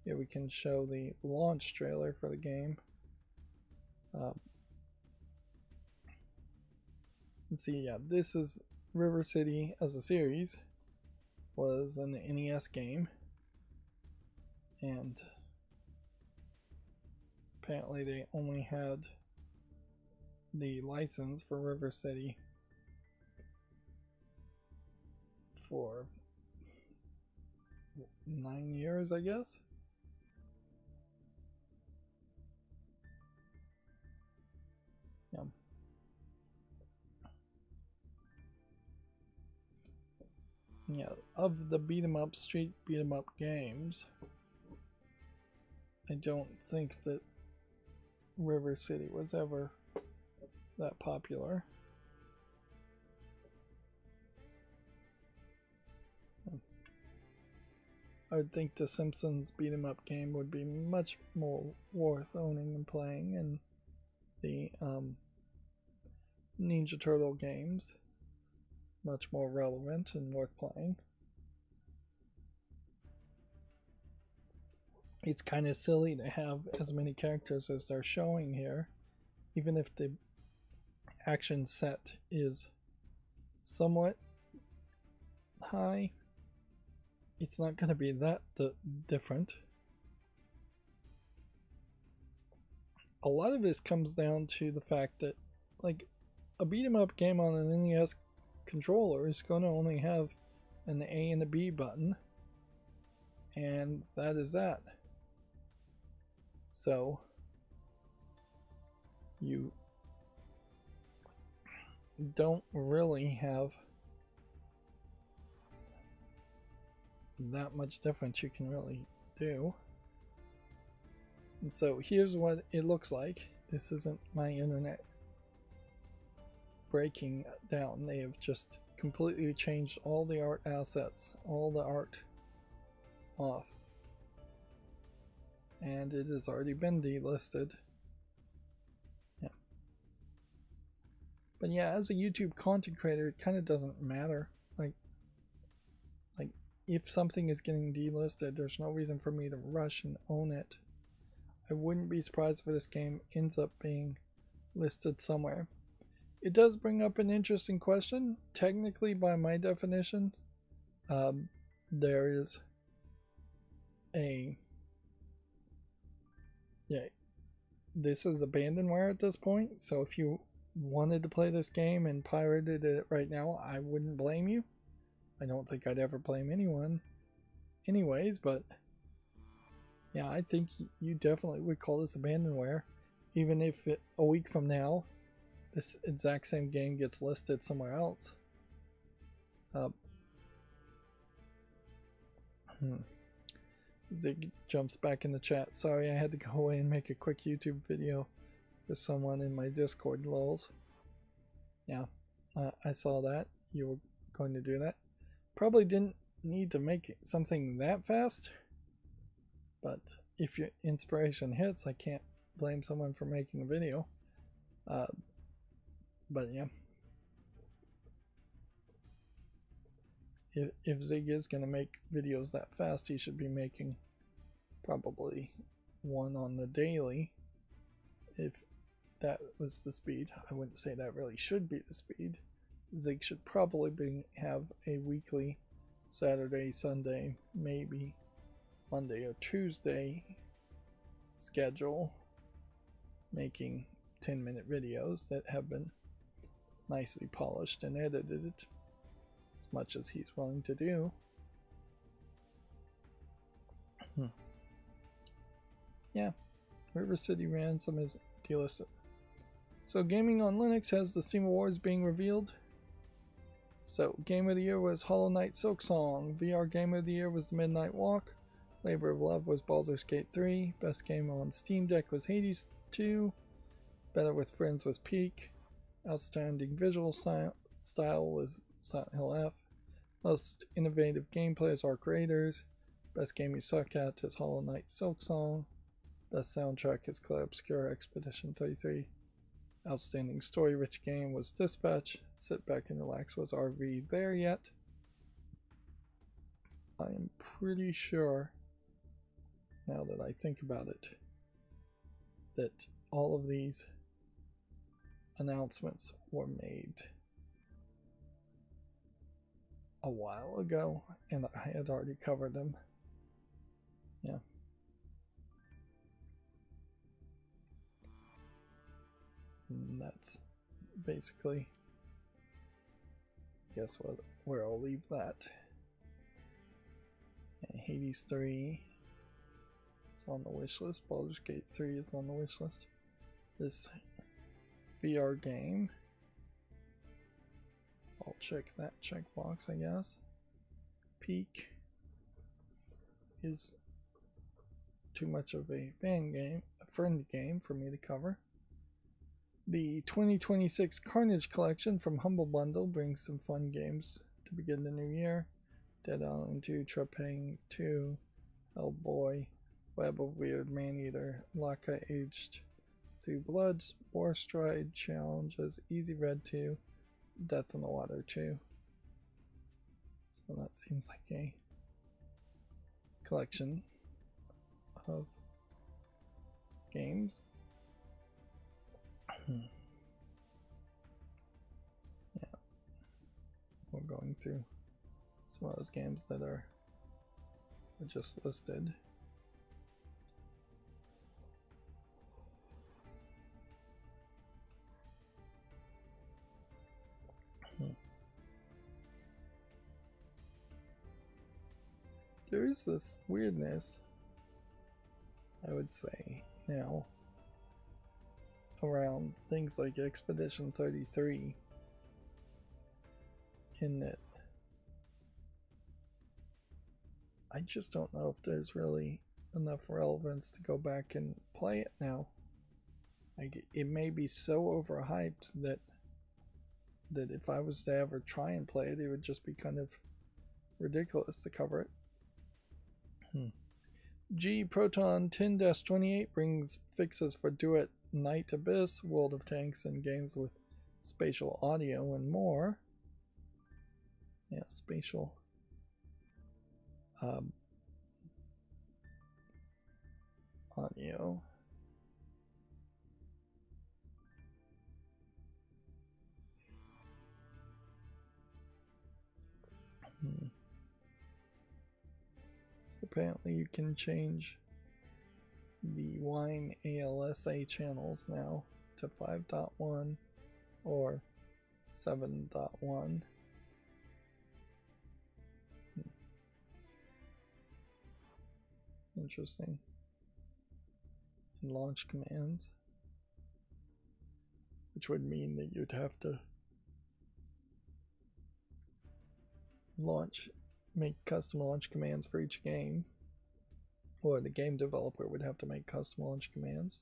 Here we can show the launch trailer for the game. Let's see, yeah, this is River City as a series. Was an NES game. And apparently they only had the license for River City for 9 years, I guess. Yeah. Yeah, of the street beat 'em up games, I don't think that River City was ever that popular. I would think the Simpsons beat 'em up game would be much more worth owning and playing, and the Ninja Turtle games much more relevant and worth playing. It's kind of silly to have as many characters as they're showing here, even if the action set is somewhat high. It's not going to be that different. A lot of this comes down to the fact that, like, a beat 'em up game on an NES controller is going to only have an A and a B button, and that is that. So you don't really have that much difference you can really do. And so here's what it looks like. This isn't my internet breaking down. They have just completely changed all the art assets, all the art off. And it has already been delisted. Yeah. But yeah, as a YouTube content creator, it kind of doesn't matter. Like if something is getting delisted, there's no reason for me to rush and own it. I wouldn't be surprised if this game ends up being listed somewhere. It does bring up an interesting question. Technically, by my definition, there is this is abandonware at this point. So if you wanted to play this game and pirated it right now, I wouldn't blame you. I don't think I'd ever blame anyone anyways, but yeah, I think you definitely would call this abandonware, even if a week from now this exact same game gets listed somewhere else. Zig jumps back in the chat. Sorry, I had to go away and make a quick YouTube video with someone in my Discord, lols. Yeah, I saw that. You were going to do that. Probably didn't need to make something that fast, but if your inspiration hits, I can't blame someone for making a video. But yeah, if Zig is going to make videos that fast, he should be making probably one on the daily. If that was the speed, I wouldn't say that really should be the speed. Zig should probably have a weekly Saturday, Sunday, maybe Monday or Tuesday schedule, making 10-minute videos that have been nicely polished and edited as much as he's willing to do. Yeah, River City Ransom is delisted. So gaming on Linux has the Steam Awards being revealed. So Game of the Year was Hollow Knight Silksong. VR Game of the Year was The Midnight Walk. Labor of Love was Baldur's Gate 3. Best game on Steam Deck was Hades 2. Better with Friends was Peak. Outstanding visual style was Silent Hill F. Most innovative gameplay is Arc Raiders. Best game you suck at is Hollow Knight Silksong. Best soundtrack is Clair Obscur Expedition 33. Outstanding story-rich game was Dispatch. Sit Back and Relax was RV There Yet. I am pretty sure, now that I think about it, that all of these announcements were made a while ago, and I had already covered them. Yeah. And that's basically, I guess, where I'll leave that. And Hades 3 is on the wish list. Baldur's Gate 3 is on the wish list. This VR game, I'll check that checkbox, I guess. Peak is too much of a friend game for me to cover. The 2026 Carnage Collection from Humble Bundle brings some fun games to begin the new year. Dead Island 2, Trepang 2, Hellboy, Web of Weird, Maneater, Laka Aged Through Bloods, War Stride Challenges, Easy Red 2, Death in the Water 2. So that seems like a collection of games. Yeah, we're going through some of those games that are just listed. There is this weirdness, I would say, now around things like Expedition 33, in that I just don't know if there's really enough relevance to go back and play it now. Like, it may be so overhyped that if I was to ever try and play it, it would just be kind of ridiculous to cover it. G Proton 10-28 brings fixes for Duet, Night Abyss, World of Tanks, and games with spatial audio and more. Yeah, spatial. Audio. So apparently you can change the Wine ALSA channels now to 5.1 or 7.1. Interesting. And launch commands, which would mean that you'd have to make custom launch commands for each game, or the game developer would have to make custom launch commands.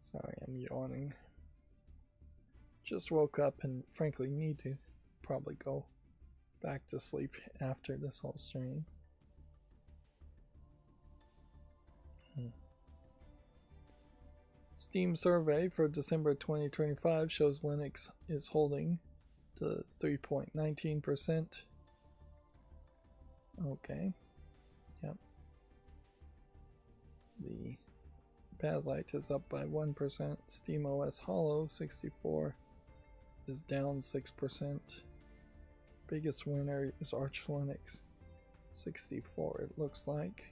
Sorry, I'm yawning. Just woke up and frankly need to probably go back to sleep after this whole stream. Steam survey for December 2025 shows Linux is holding to 3.19%. Okay. Yep. The Baslite is up by 1%. SteamOS Hollow 64 is down 6%. Biggest winner is Arch Linux 64, it looks like.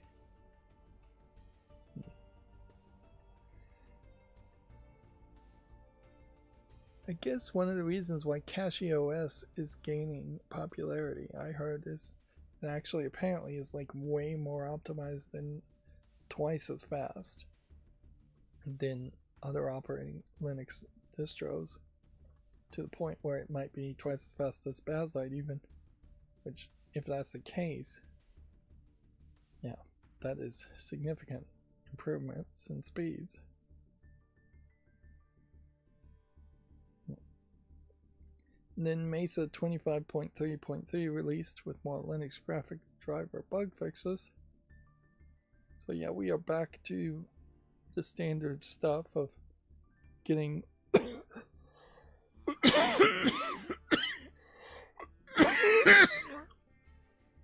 I guess one of the reasons why CachyOS is gaining popularity, I heard, is it actually apparently is like way more optimized and twice as fast than other operating Linux distros, to the point where it might be twice as fast as Baslite even, which, if that's the case, yeah, that is significant improvements in speeds. And then Mesa 25.3.3 released with more Linux graphic driver bug fixes. So yeah, we are back to the standard stuff of getting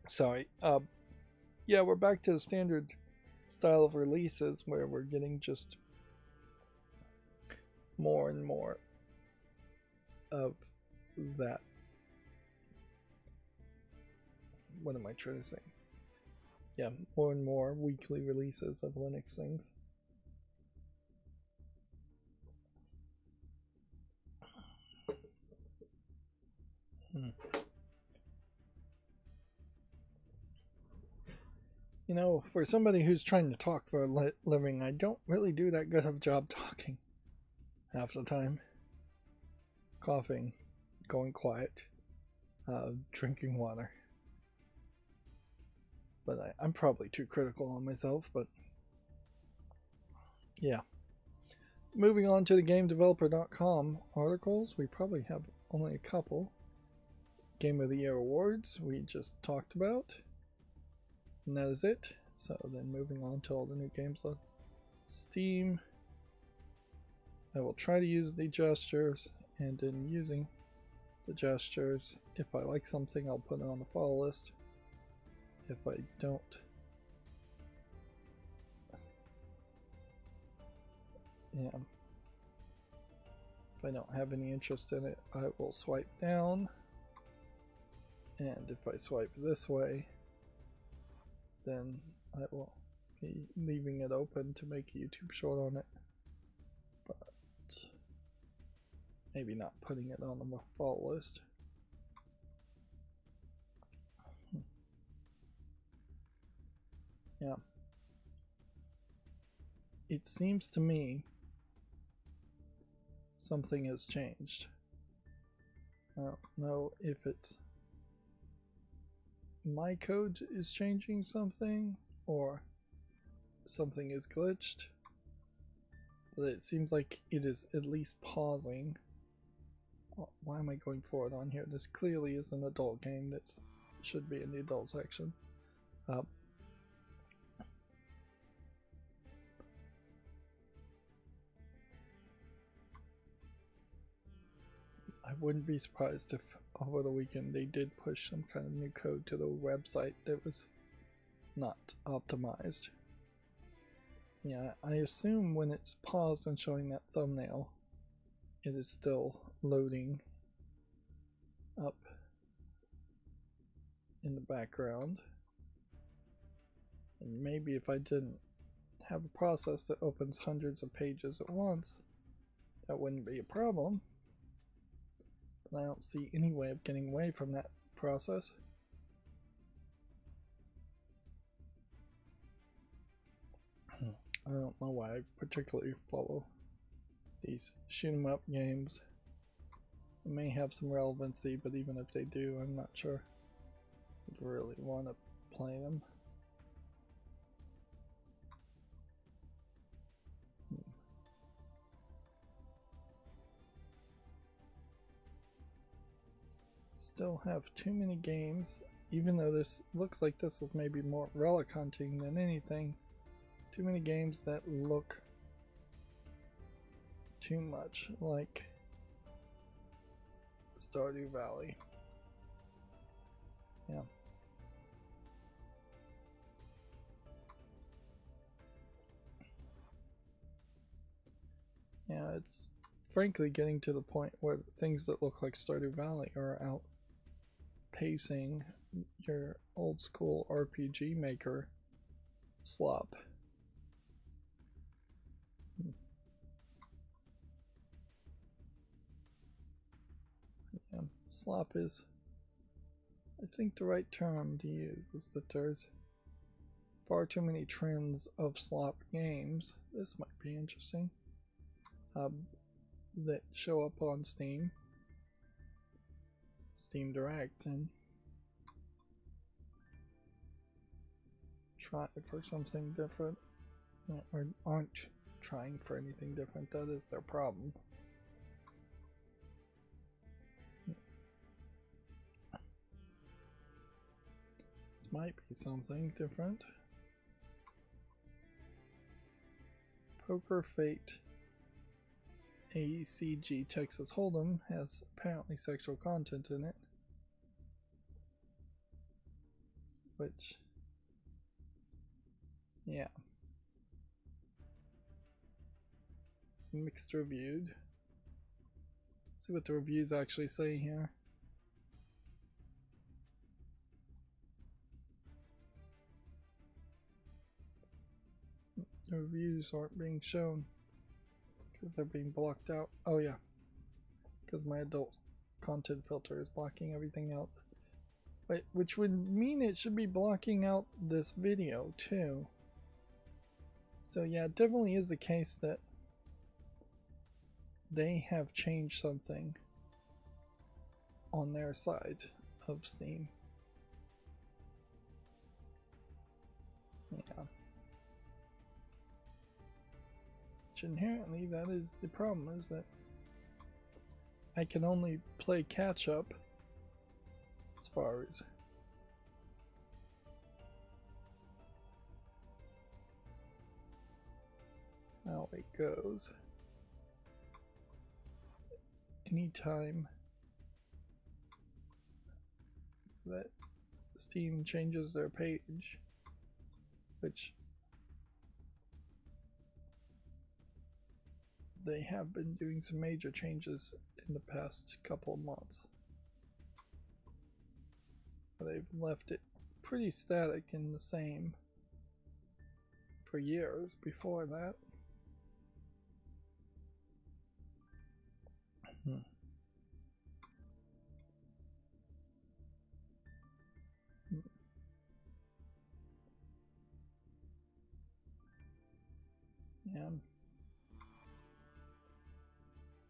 sorry, yeah, we're back to the standard style of releases where we're getting just more and more of that. What am I trying to say? Yeah, more and more weekly releases of Linux things. You know, for somebody who's trying to talk for a living, I don't really do that good of a job talking half the time. Coughing, going quiet, drinking water. But I'm probably too critical on myself, but yeah. Moving on to the GameDeveloper.com articles, we probably have only a couple. Game of the Year awards we just talked about, and that is it. So then moving on to all the new games on Steam. I will try to use the gestures, and in using the gestures, if I like something, I'll put it on the follow list. If I don't, yeah, if I don't have any interest in it, I will swipe down, and if I swipe this way, then I will be leaving it open to make a YouTube short on it, but maybe not putting it on the follow list. Yeah. It seems to me something has changed. I don't know if it's my code is changing something or something is glitched, but it seems like it is at least pausing. Oh, why am I going forward on here? This clearly is an adult game that should be in the adult section. I wouldn't be surprised if over the weekend they did push some kind of new code to the website that was not optimized. Yeah, I assume when it's paused and showing that thumbnail, it is still loading up in the background. And maybe if I didn't have a process that opens hundreds of pages at once, that wouldn't be a problem. But I don't see any way of getting away from that process. I don't know why I particularly follow these shoot 'em up games. They may have some relevancy, but even if they do, I'm not sure I'd really want to play them. Still have too many games, even though this looks like this is maybe more relic hunting than anything. Too many games that look too much like Stardew Valley. Yeah. Yeah, it's frankly getting to the point where things that look like Stardew Valley are outpacing your old school RPG Maker slop. Yeah, slop is, I think the right term to use is that there's far too many trends of slop games. This might be interesting. That show up on Steam Direct and try for something different, or aren't trying for anything different. That is their problem. This might be something different. Poker Fate ACG Texas Hold'em has apparently sexual content in it, which, yeah, it's mixed reviewed. Let's see what the reviews actually say here. The reviews aren't being shown because they're being blocked out. Oh yeah, because my adult content filter is blocking everything out. Wait, which would mean it should be blocking out this video too. So yeah, it definitely is the case that they have changed something on their side of Steam. Yeah. Which inherently that is the problem, is that I can only play catch up as far as how it goes. Anytime that Steam changes their page, which they have been doing some major changes in the past couple of months. They've left it pretty static and the same for years before that. Yeah.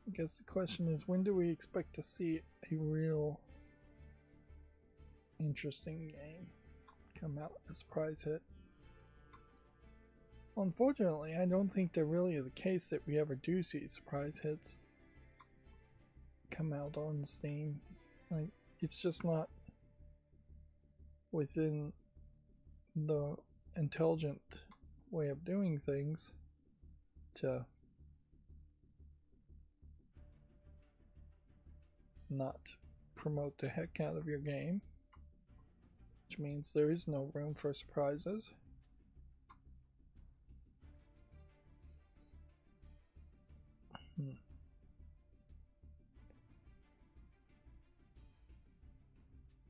I guess the question is, when do we expect to see a real interesting game come out, a surprise hit? Unfortunately, I don't think that really is the case that we ever do see surprise hits come out on Steam. Like, it's just not within the intelligent way of doing things to not promote the heck out of your game, which means there is no room for surprises.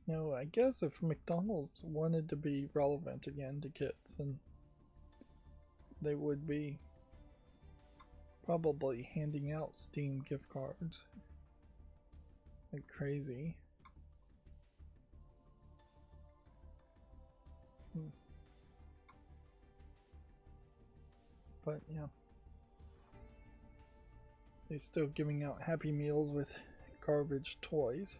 No, I guess if McDonald's wanted to be relevant again to kids, then they would be probably handing out Steam gift cards like crazy. But yeah, they're still giving out Happy Meals with garbage toys.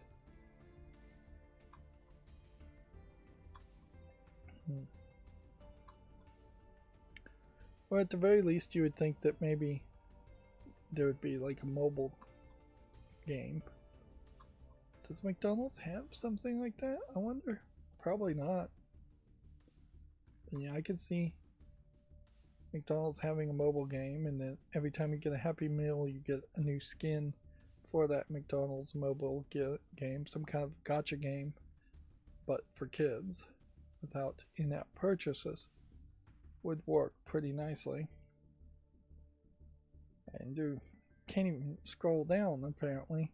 Or at the very least, you would think that maybe there would be like a mobile game. Does McDonald's have something like that? I wonder. Probably not. But yeah, I could see McDonald's having a mobile game, and then every time you get a Happy Meal, you get a new skin for that McDonald's mobile game, some kind of gacha game, but for kids without in-app purchases. Would work pretty nicely. And you can't even scroll down, apparently,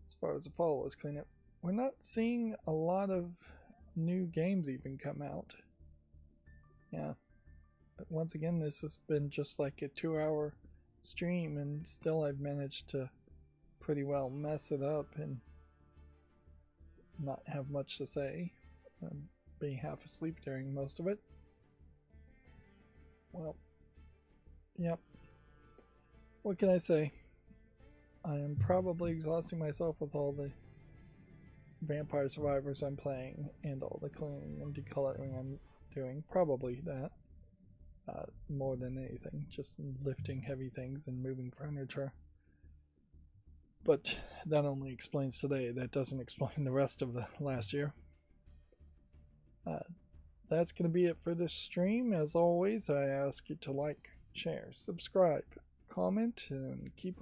as far as the followers cleanup. We're not seeing a lot of new games even come out. Yeah. But once again, this has been just like a 2-hour stream, and still I've managed to pretty well mess it up and not have much to say. Being half asleep during most of it. Well, yep. What can I say? I am probably exhausting myself with all the Vampire Survivors I'm playing and all the cleaning and decoloring I'm doing. Probably that. More than anything. Just lifting heavy things and moving furniture. But that only explains today. That doesn't explain the rest of the last year. That's going to be it for this stream. As always, I ask you to like, share, subscribe, comment, and keep on